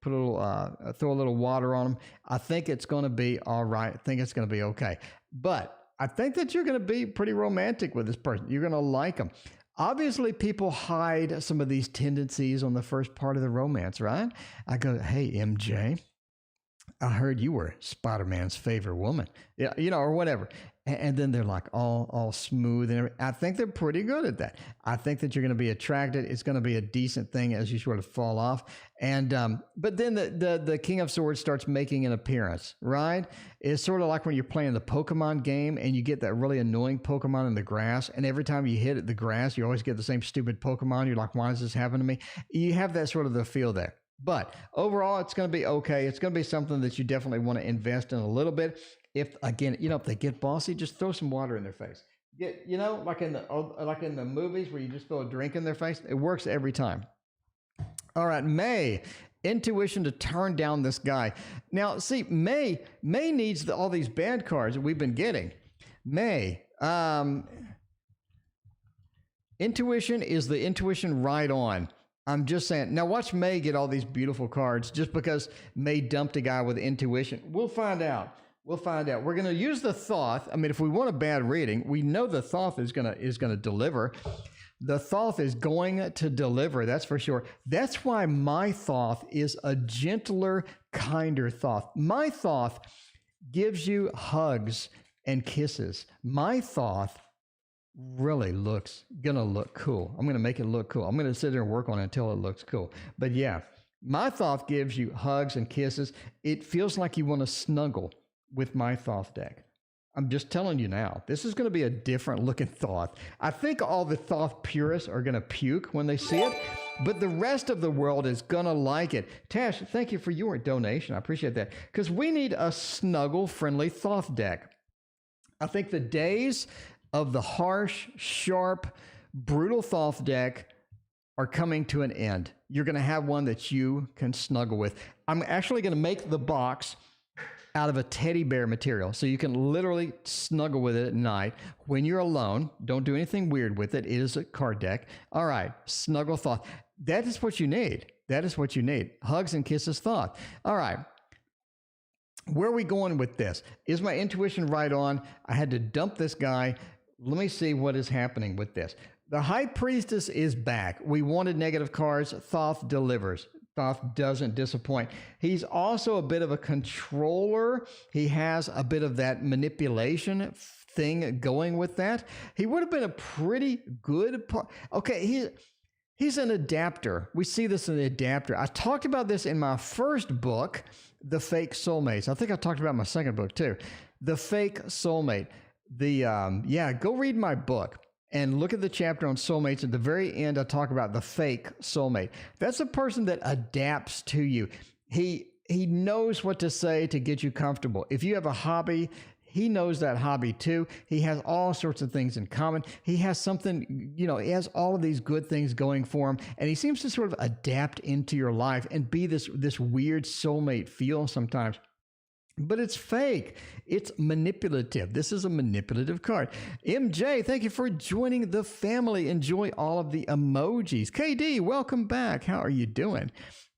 throw a little water on them. I think it's going to be all right. I think it's going to be okay. But I think that you're going to be pretty romantic with this person. You're going to like them. Obviously, people hide some of these tendencies on the first part of the romance, right? I go, hey, MJ, I heard you were Spider-Man's favorite woman, yeah, or whatever. And then they're like all smooth and everything. I think they're pretty good at that. I think that you're going to be attracted. It's going to be a decent thing as you sort of fall off. And but then the King of Swords starts making an appearance, right? It's sort of like when you're playing the Pokemon game and you get that really annoying Pokemon in the grass, and every time you hit the grass, you always get the same stupid Pokemon. You're like, why is this happening to me? You have that sort of the feel there. But overall, it's going to be okay. It's going to be something that you definitely want to invest in a little bit. If again, if they get bossy, just throw some water in their face. Get, like in the movies where you just throw a drink in their face. It works every time. All right, May, intuition to turn down this guy. Now, see, May needs all these bad cards that we've been getting. May, intuition is the intuition right on. I'm just saying. Now watch May get all these beautiful cards just because May dumped a guy with intuition. We'll find out. We're going to use the Thoth. I mean, if we want a bad reading, we know the Thoth is going to deliver. The Thoth is going to deliver. That's for sure. That's why my Thoth is a gentler, kinder Thoth. My Thoth gives you hugs and kisses. My Thoth really gonna look cool. I'm gonna make it look cool. I'm gonna sit there and work on it until it looks cool. But yeah, my Thoth gives you hugs and kisses. It feels like you want to snuggle with my Thoth deck. I'm just telling you now, this is going to be a different looking Thoth. I think all the Thoth purists are going to puke when they see it, but the rest of the world is going to like it. Tash, thank you for your donation. I appreciate that, because we need a snuggle-friendly Thoth deck. I think the days of the harsh, sharp, brutal Thoth deck are coming to an end. You're going to have one that you can snuggle with. I'm actually going to make the box out of a teddy bear material, so you can literally snuggle with it at night when you're alone. Don't do anything weird with it. It is a card deck. All right, snuggle Thoth. That is what you need. That is what you need. Hugs and kisses Thoth. All right. Where are we going with this? Is my intuition right on? I had to dump this guy. Let me see what is happening with this. The High Priestess is back. We wanted negative cards. Thoth delivers. Thoth doesn't disappoint. He's also a bit of a controller. He has a bit of that manipulation thing going with that. He would have been a pretty good part. Okay, he's an adapter. We see this in the adapter. I talked about this in my first book, The Fake Soulmates. I think I talked about my second book too. The Fake Soulmate. Go read my book and look at the chapter on soulmates. At the very end, I talk about the fake soulmate. That's a person that adapts to you. He knows what to say to get you comfortable. If you have a hobby, he knows that hobby too. He has all sorts of things in common. He has something, he has all of these good things going for him, and he seems to sort of adapt into your life and be this weird soulmate feel sometimes. But it's fake. It's manipulative. This is a manipulative card. MJ, thank you for joining the family. Enjoy all of the emojis. KD, welcome back. How are you doing?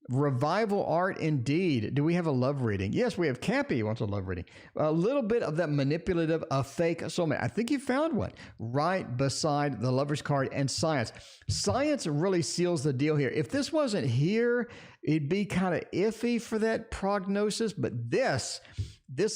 Revival art indeed. Do we have a love reading? Yes, we have. Cappy wants a love reading. A little bit of that manipulative, a fake soulmate. I think you found one right beside the lover's card and science. Science really seals the deal here. If this wasn't here, it'd be kind of iffy for that prognosis, but this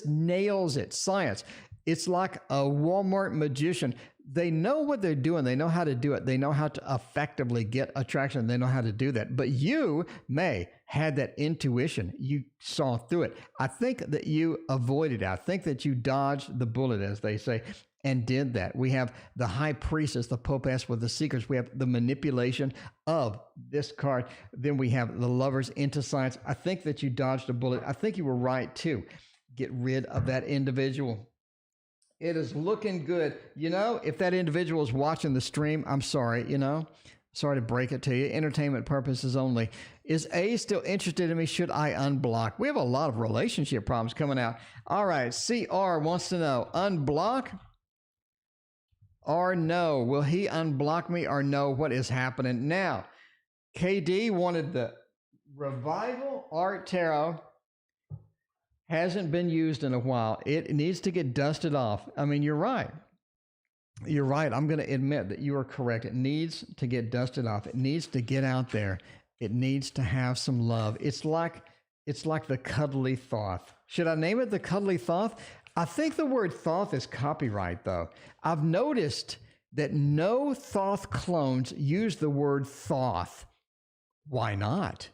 nails it. Science. It's like a Walmart magician. They know what they're doing. They know how to do it. They know how to effectively get attraction. They know how to do that. But you, May, had that intuition. You saw through it. I think that you avoided it. I think that you dodged the bullet, as they say, and did that. We have the High Priestess, the Popess with the Secrets. We have the manipulation of this card. Then we have the Lovers into Science. I think that you dodged a bullet. I think you were right, too. Get rid of that individual. It is looking good. You know, if that individual is watching the stream, I'm sorry, you know, sorry to break it to you. Entertainment purposes only. Is A still interested in me? Should I unblock? We have a lot of relationship problems coming out. All right. CR wants to know, unblock or no? Will he unblock me or no? What is happening now? KD wanted the Revival Art Tarot. Hasn't been used in a while. It needs to get dusted off. I mean, you're right. You're right. I'm going to admit that you are correct. It needs to get dusted off. It needs to get out there. It needs to have some love. It's like the cuddly thoth. Should I name it the cuddly thoth? I think the word thoth is copyright, though. I've noticed that no thoth clones use the word thoth. Why not?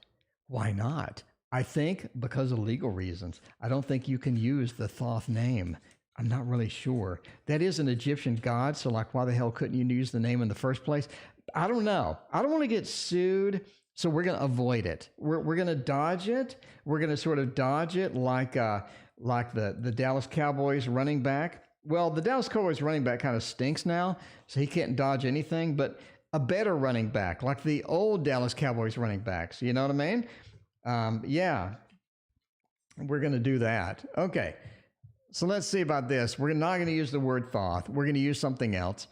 Why not? I think because of legal reasons. I don't think you can use the Thoth name. I'm not really sure. That is an Egyptian god, so like why the hell couldn't you use the name in the first place? I don't know. I don't want to get sued, so we're going to avoid it. We're going to dodge it. We're going to sort of dodge it like the Dallas Cowboys running back. Well, the Dallas Cowboys running back kind of stinks now, so he can't dodge anything, but a better running back, like the old Dallas Cowboys running backs. You know what I mean? Yeah, we're going to do that. Okay, so let's see about this. We're not going to use the word thoth. We're going to use something else.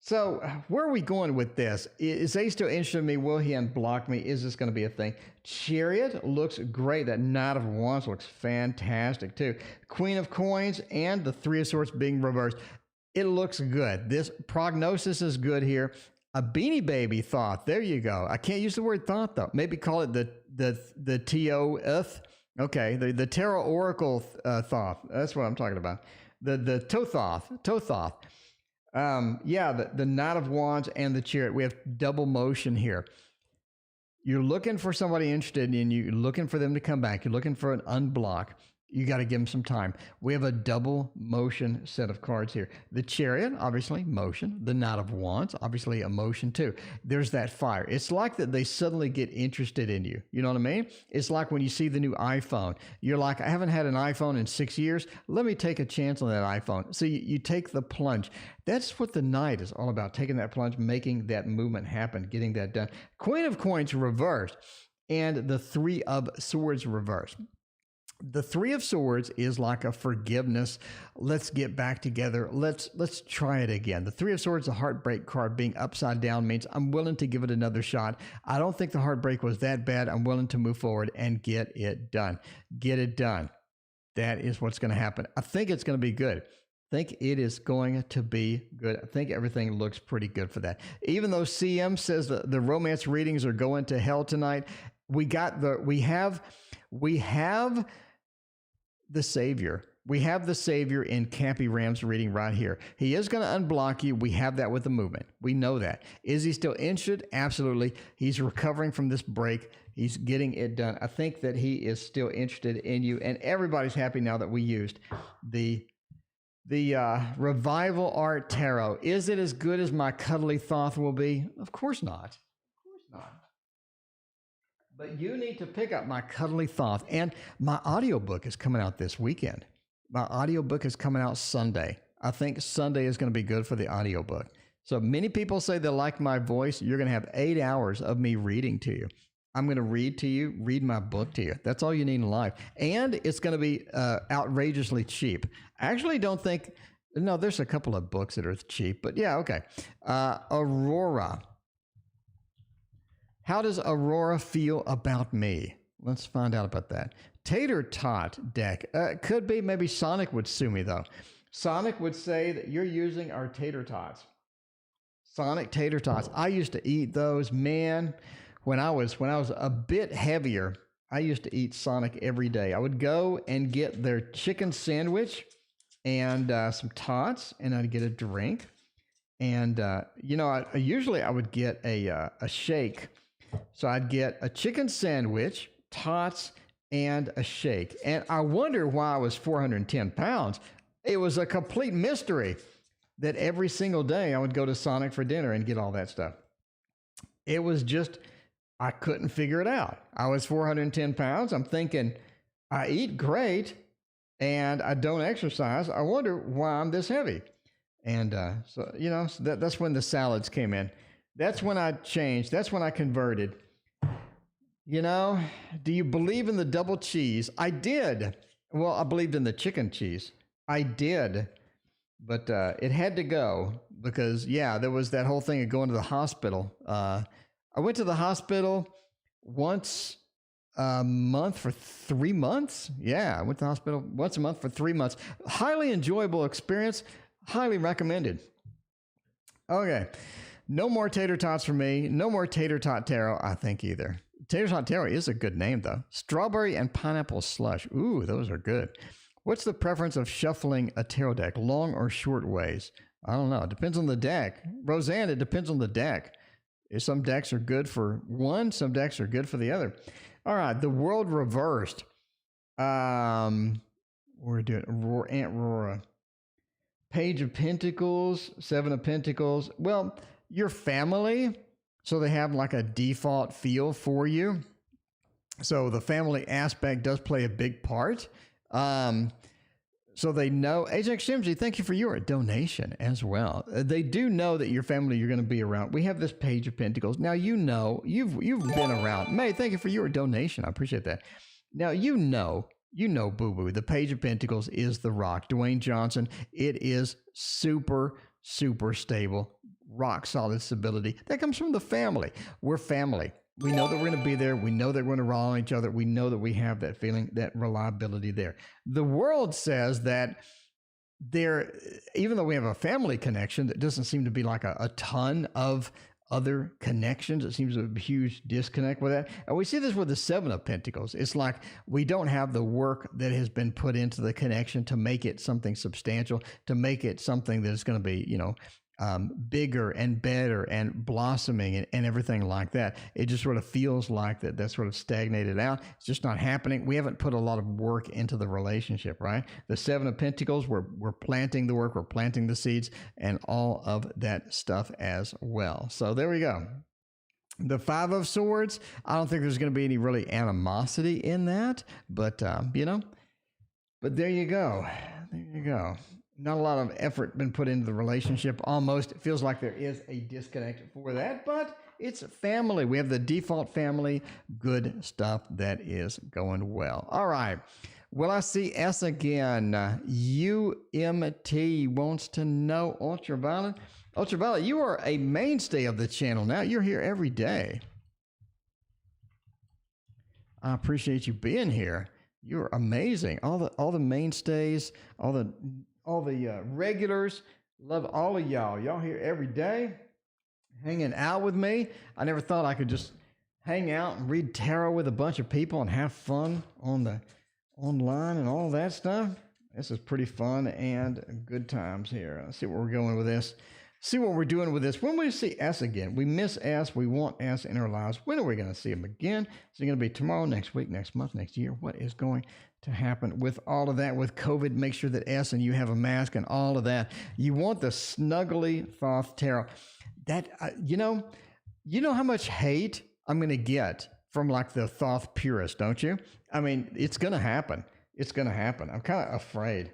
So where are we going with this? Is A still interested in me? Will he unblock me? Is this going to be a thing? Chariot looks great. That Knight of Wands looks fantastic too. Queen of Coins and the Three of Swords being reversed. It looks good. This prognosis is good here. A Beanie Baby thought. There you go. I can't use the word thought though. Maybe call it the T-O-Th. Okay, the Tarot Oracle thought. That's what I'm talking about. The Tothoth. Yeah, the Knight of Wands and the Chariot. We have double motion here. You're looking for somebody interested in you. You're looking for them to come back. You're looking for an unblock. You got to give them some time. We have a double motion set of cards here. The Chariot, obviously, motion. The Knight of Wands, obviously, a motion too. There's that fire. It's like that they suddenly get interested in you. You know what I mean? It's like when you see the new iPhone. You're like, I haven't had an iPhone in 6 years. Let me take a chance on that iPhone. So you take the plunge. That's what the Knight is all about, taking that plunge, making that movement happen, getting that done. Queen of Coins reversed, and the Three of Swords reversed. The Three of Swords is like a forgiveness. Let's get back together. Let's try it again. The Three of Swords, the heartbreak card being upside down means I'm willing to give it another shot. I don't think the heartbreak was that bad. I'm willing to move forward and get it done. Get it done. That is what's going to happen. I think it's going to be good. I think it is going to be good. I think everything looks pretty good for that. Even though CM says the romance readings are going to hell tonight, we have the Savior. We have the Savior in Cappy Ram's reading right here. He is going to unblock you. We have that with the movement. We know that. Is he still interested? Absolutely. He's recovering from this break. He's getting it done. I think that he is still interested in you, and everybody's happy now that we used the Revival Art Tarot. Is it as good as my cuddly thoth will be? Of course not. Of course not. But you need to pick up my cuddly thoth. And my audiobook is coming out this weekend. My audiobook is coming out Sunday. I think Sunday is going to be good for the audiobook. So many people say they like my voice. You're going to have 8 hours of me reading to you. I'm going to read to you, read my book to you. That's all you need in life. And it's going to be outrageously cheap. I actually don't think, no, there's a couple of books that are cheap, but yeah, okay. Aurora. How does Aurora feel about me? Let's find out about that. Tater Tot deck. Could be. Maybe Sonic would sue me, though. Sonic would say that you're using our Tater Tots. Sonic Tater Tots. I used to eat those, man. When I was a bit heavier, I used to eat Sonic every day. I would go and get their chicken sandwich and some tots, and I'd get a drink. And, usually I would get a shake. So I'd get a chicken sandwich, tots, and a shake. And I wonder why I was 410 pounds. It was a complete mystery that every single day I would go to Sonic for dinner and get all that stuff. It was just, I couldn't figure it out. I was 410 pounds. I'm thinking, I eat great. and I don't exercise. I wonder why I'm this heavy. And so that's when the salads came in. That's when I changed. That's when I converted. Do you believe in the double cheese? I did. Well, I believed in the chicken cheese. I did. But it had to go because, there was that whole thing of going to the hospital. I went to the hospital once a month for 3 months. Yeah, I went to the hospital once a month for 3 months. Highly enjoyable experience. Highly recommended. Okay. No more tater tots for me. No more tater tot taro, I think, either. Tater tot taro is a good name, though. Strawberry and pineapple slush. Ooh, those are good. What's the preference of shuffling a tarot deck, long or short ways? I don't know. It depends on the deck. Roseanne, it depends on the deck. Some decks are good for one, some decks are good for the other. All right, the world reversed. We're doing Aunt Rora. Page of Pentacles, Seven of Pentacles. Well, your family, so they have like a default feel for you. So the family aspect does play a big part. So they know. Ajax Shimsy, thank you for your donation as well. They do know that your family you're going to be around. We have this Page of Pentacles. Now you've been around. May, thank you for your donation. I appreciate that. Now Boo Boo. The Page of Pentacles is the rock. Dwayne Johnson. It is super, super stable, rock solid stability. That comes from the family. We're family. We know that we're going to be there. We know that we're going to rely on each other. We know that we have that feeling, that reliability there. The world says that even though we have a family connection, that doesn't seem to be like a ton of other connections. It seems a huge disconnect with that. And we see this with the Seven of Pentacles. It's like we don't have the work that has been put into the connection to make it something substantial, to make it something that is going to be, bigger and better and blossoming and everything like that. It just sort of feels like that's sort of stagnated out. It's just not happening. We haven't put a lot of work into the relationship, right? The Seven of Pentacles, we're planting the work, we're planting the seeds and all of that stuff as well. So there we go. The Five of Swords, I don't think there's going to be any really animosity in that, but but there you go. There you go. Not a lot of effort been put into the relationship. Almost. It feels like there is a disconnect for that, but it's family. We have the default family. Good stuff that is going well. All right. Will I see S again? UMT wants to know. Ultraviolet. Ultraviolet, you are a mainstay of the channel now. You're here every day. I appreciate you being here. You're amazing. All the mainstays, all the regulars, love all of y'all. Y'all here every day, hanging out with me. I never thought I could just hang out and read tarot with a bunch of people and have fun online and all that stuff. This is pretty fun and good times here. Let's see where we're going with this. See what we're doing with this. When we see S again, we miss S. We want S in our lives. When are we going to see him again? Is it going to be tomorrow, next week, next month, next year? What is going to happen with all of that? With COVID, make sure that S and you have a mask and all of that. You want the snuggly Thoth Tarot. That, you know how much hate I'm going to get from like the Thoth purist, don't you? I mean, it's going to happen. It's going to happen. I'm kind of afraid.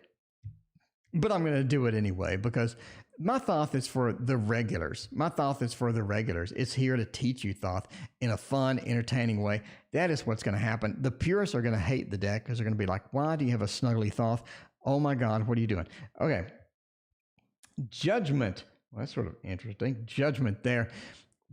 But I'm going to do it anyway because my Thoth is for the regulars. My Thoth is for the regulars. It's here to teach you Thoth in a fun, entertaining way. That is what's going to happen. The purists are going to hate the deck because they're going to be like, why do you have a snuggly Thoth? Oh my God, what are you doing? Okay. Judgment. Well, that's sort of interesting. Judgment there.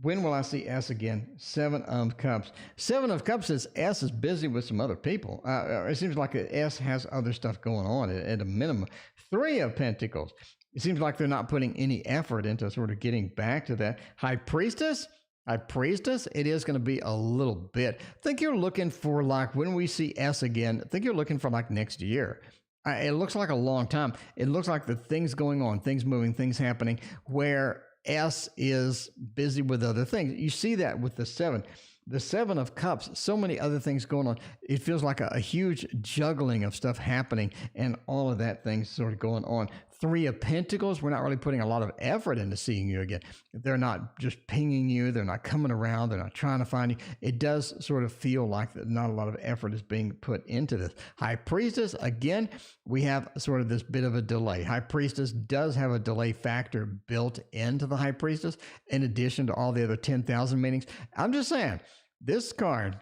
When will I see S again? Seven of Cups. Seven of Cups says S is busy with some other people. It seems like S has other stuff going on at a minimum. Three of Pentacles. It seems like they're not putting any effort into sort of getting back to that. High Priestess. High Priestess. It is going to be a little bit. I think you're looking for like when we see S again. I think you're looking for like next year. It looks like a long time. It looks like the things going on, things moving, things happening where S is busy with other things. You see that with the Seven. The Seven of Cups, so many other things going on. It feels like a huge juggling of stuff happening and all of that things sort of going on. Three of Pentacles, we're not really putting a lot of effort into seeing you again. They're not just pinging you. They're not coming around. They're not trying to find you. It does sort of feel like that not a lot of effort is being put into this. High Priestess, again, we have sort of this bit of a delay. High Priestess does have a delay factor built into the High Priestess in addition to all the other 10,000 meanings. I'm just saying, this card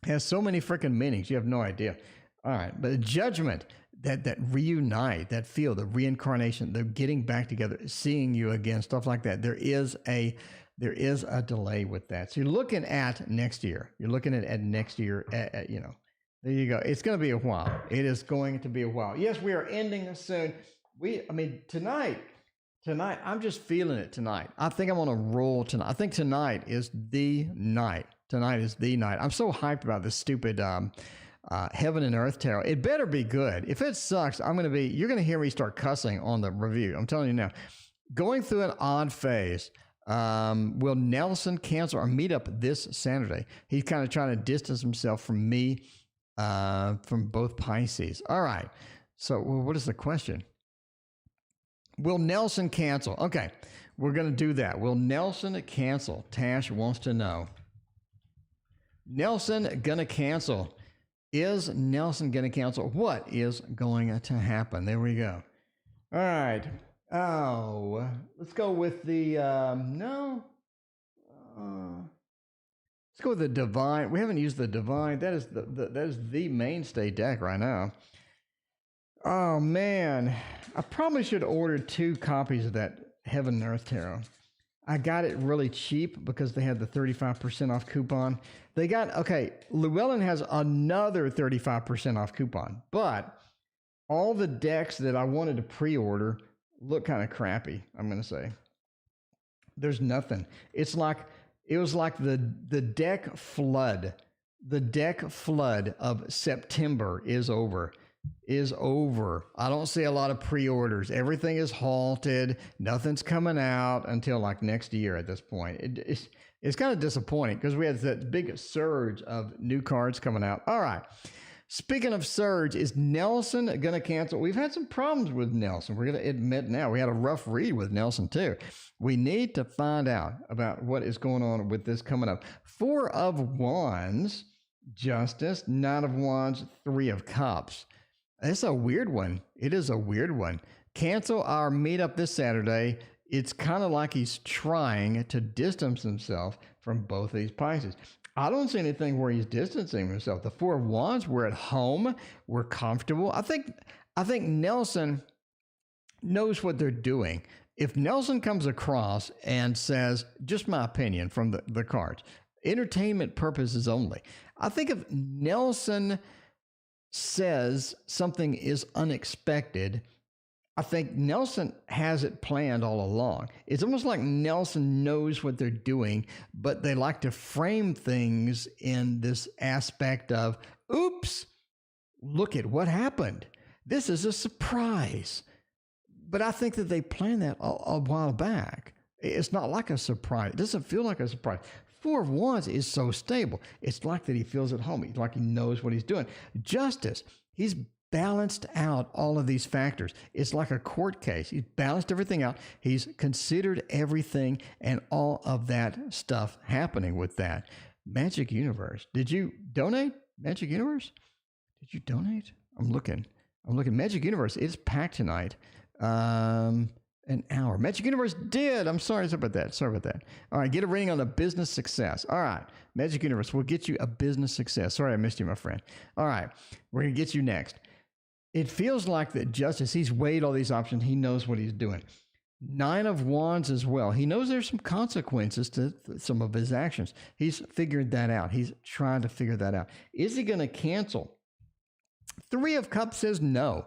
has so many freaking meanings. You have no idea. All right, but Judgment, that reunite, that feel, the reincarnation, the getting back together, seeing you again, stuff like that. There is a delay with that. So you're looking at next year. You're looking at next year. You know, there you go. It's going to be a while. It is going to be a while. Yes, we are ending this soon. Tonight, I'm just feeling it tonight. I think I'm on a roll tonight. I think tonight is the night. Tonight is the night. I'm so hyped about this stupid Heaven and Earth tarot. It better be good. If it sucks, you're going to hear me start cussing on the review. I'm telling you now. Going through an odd phase. Will Nelson cancel our meetup this Saturday? He's kind of trying to distance himself from me, from both Pisces. All right. So what is the question? Will Nelson cancel? Okay. We're going to do that. Will Nelson cancel? Tash wants to know. Nelson going to cancel. Is Nelson going to cancel? What is going to happen? There we go. All right. Oh, let's go with the, let's go with the Divine. We haven't used the Divine. That is that is the mainstay deck right now. Oh, man. I probably should order 2 copies of that Heaven and Earth Tarot. I got it really cheap because they had the 35% off coupon. Llewellyn has another 35% off coupon, but all the decks that I wanted to pre-order look kind of crappy, I'm going to say. There's nothing. It was like the deck flood. The deck flood of September is over. I don't see a lot of pre-orders. Everything is halted. Nothing's coming out until like next year at this point. It's kind of disappointing because we had that big surge of new cards coming out. All right. Speaking of surge, is Nelson going to cancel? We've had some problems with Nelson. We're going to admit now. We had a rough read with Nelson too. We need to find out about what is going on with this coming up. 4 of Wands, Justice, 9 of Wands, 3 of Cups. It's a weird one. It is a weird one. Cancel our meetup this Saturday. It's kind of like he's trying to distance himself from both of these Pisces. I don't see anything where he's distancing himself. The 4 of Wands, we're at home. We're comfortable. I think Nelson knows what they're doing. If Nelson comes across and says, just my opinion from the cards, entertainment purposes only. I think if Nelson says something is unexpected, I think Nelson has it planned all along. It's almost like Nelson knows what they're doing, but they like to frame things in this aspect of, oops, look at what happened. This is a surprise. But I think that they planned that a while back. It's not like a surprise. It doesn't feel like a surprise. 4 of Wands is so stable. It's like that he feels at home. It's like he knows what he's doing. Justice, he's balanced out all of these factors. It's like a court case. He's balanced everything out. He's considered everything and all of that stuff happening with that. Magic Universe. Did you donate? Magic Universe? Did you donate? I'm looking. Magic Universe, it's packed tonight. An hour. Magic Universe did. I'm sorry about that. All right, get a rating on a business success. All right, Magic Universe, we'll get you a business success. Sorry I missed you, my friend. All right, we're going to get you next. It feels like that Justice, he's weighed all these options. He knows what he's doing. 9 of Wands as well. He knows there's some consequences to some of his actions. He's figured that out. He's trying to figure that out. Is he going to cancel? 3 of Cups says no.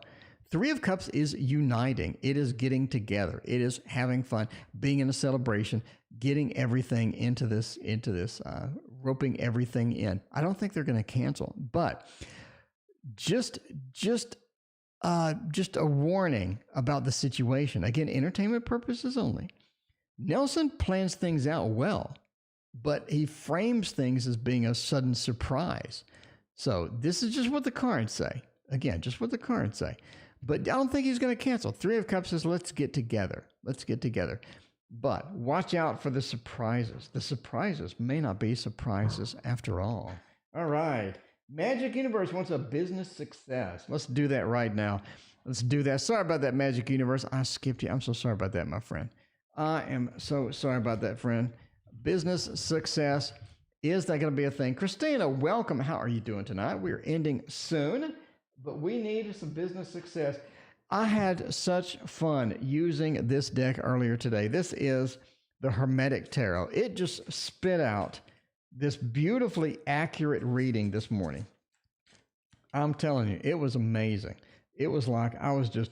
3 of Cups is uniting. It is getting together. It is having fun, being in a celebration, getting everything into this, roping everything in. I don't think they're going to cancel, but just a warning about the situation. Again, entertainment purposes only. Nelson plans things out well, but he frames things as being a sudden surprise. So this is just what the cards say. Again, just what the cards say. But I don't think he's going to cancel. Three of Cups says, let's get together. Let's get together. But watch out for the surprises. The surprises may not be surprises after all. All right. Magic Universe wants a business success. Let's do that right now. Let's do that. Sorry about that, Magic Universe. I skipped you. I'm so sorry about that, my friend. I am so sorry about that, friend. Business success. Is that going to be a thing? Christina, welcome. How are you doing tonight? We're ending soon, but we need some business success. I had such fun using this deck earlier today. This is the Hermetic Tarot. It just spit out this beautifully accurate reading this morning. I'm telling you, it was amazing. It was like I was just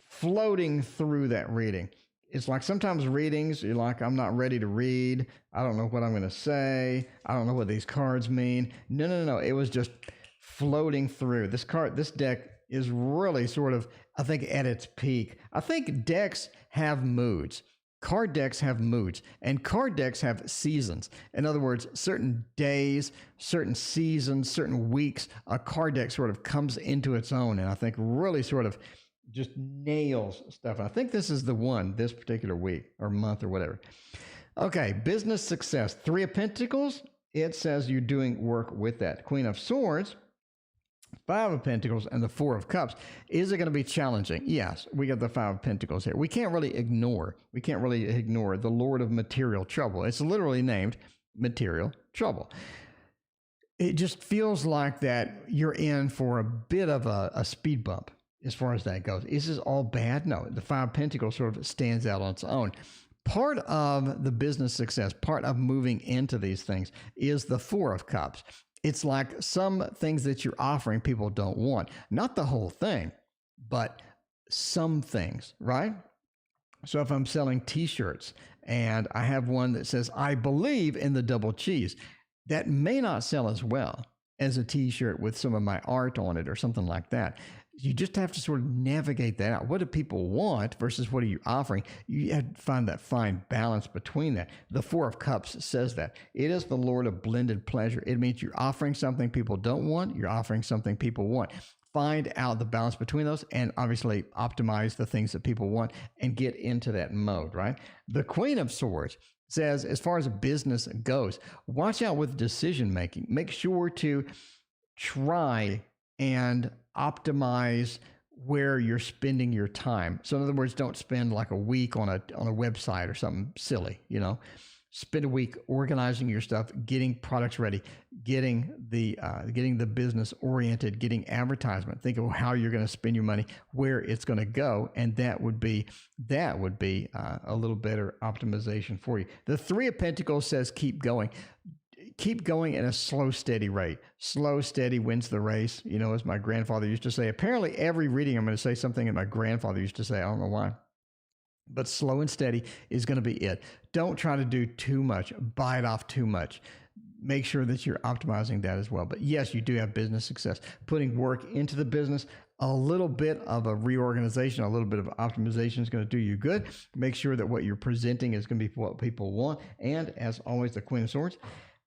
floating through that reading. It's like sometimes readings, you're like, I'm not ready to read. I don't know what I'm going to say. I don't know what these cards mean. No. It was just floating through. This deck is really sort of, I think, at its peak. I think decks have moods. Card decks have moods, and card decks have seasons. In other words, certain days, certain seasons, certain weeks, a card deck sort of comes into its own, and I think really sort of just nails stuff. And I think this is the one this particular week or month or whatever. Okay, business success. Three of Pentacles, it says you're doing work with that. Queen of Swords, Five of Pentacles, and the Four of Cups. Is it going to be challenging? Yes, we got the Five of Pentacles here. We can't really ignore the Lord of Material Trouble. It's literally named Material Trouble. It just feels like that you're in for a bit of a speed bump as far as that goes. Is this all bad? No, the Five of Pentacles sort of stands out on its own. Part of the business success, part of moving into these things is the Four of Cups. It's like some things that you're offering people don't want. Not the whole thing, but some things, right? So if I'm selling t-shirts and I have one that says, I believe in the double cheese, that may not sell as well as a t-shirt with some of my art on it or something like that. You just have to sort of navigate that out. What do people want versus what are you offering? You have to find that fine balance between that. The Four of Cups says that. It is the Lord of blended pleasure. It means you're offering something people don't want. You're offering something people want. Find out the balance between those and obviously optimize the things that people want and get into that mode, right? The Queen of Swords says, as far as business goes, watch out with decision making. Make sure to try and optimize where you're spending your time. So in other words, don't spend like a week on a website or something silly, Spend a week organizing your stuff, getting products ready, getting the business oriented, getting advertisement. Think of how you're going to spend your money, where it's going to go, and that would be a little better optimization for you. The Three of Pentacles says keep going. Keep going at a slow, steady rate. Slow, steady wins the race, as my grandfather used to say. Apparently, every reading I'm going to say something that my grandfather used to say. I don't know why. But slow and steady is going to be it. Don't try to do too much, bite off too much. Make sure that you're optimizing that as well. But yes, you do have business success. Putting work into the business, a little bit of a reorganization, a little bit of optimization is going to do you good. Make sure that what you're presenting is going to be what people want. And as always, the Queen of Swords.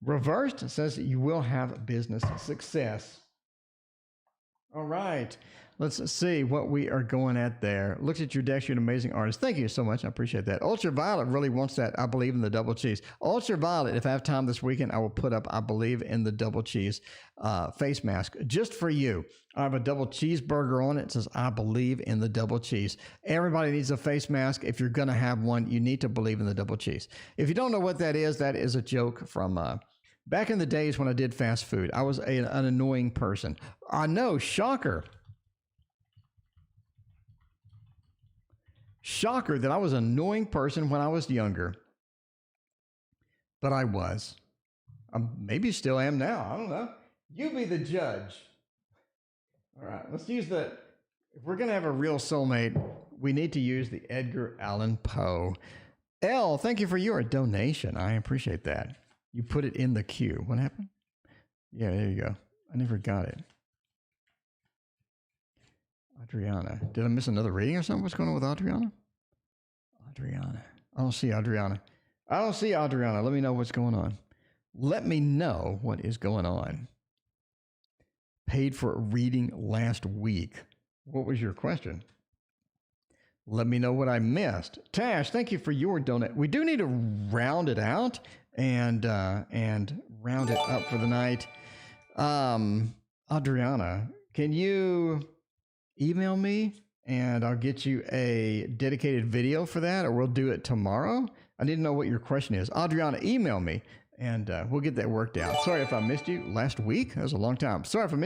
Reversed says that you will have business success. All right. Let's see what we are going at there. Looks at your deck. You're an amazing artist. Thank you so much. I appreciate that. Ultraviolet really wants that. I believe in the double cheese. Ultraviolet, if I have time this weekend, I will put up I believe in the double cheese face mask just for you. I have a double cheeseburger on it. It says I believe in the double cheese. Everybody needs a face mask. If you're going to have one, you need to believe in the double cheese. If you don't know what that is a joke from back in the days when I did fast food. I was an annoying person. I know, shocker. Shocker that I was an annoying person when I was younger. But I was. Maybe still am now. I don't know. You be the judge. All right, let's use if we're going to have a real soulmate, we need to use the Edgar Allan Poe. L, thank you for your donation. I appreciate that. You put it in the queue. What happened? Yeah, there you go. I never got it. Adriana. Did I miss another reading or something? What's going on with Adriana? Adriana. I don't see Adriana. Let me know what's going on. Let me know what is going on. Paid for a reading last week. What was your question? Let me know what I missed. Tash, thank you for your donate. We do need to round it out and round it up for the night. Adriana, can you email me and I'll get you a dedicated video for that, or we'll do it tomorrow? I need to know what your question is. Adriana, email me and we'll get that worked out. Sorry if I missed you last week. That was a long time. Sorry if I missed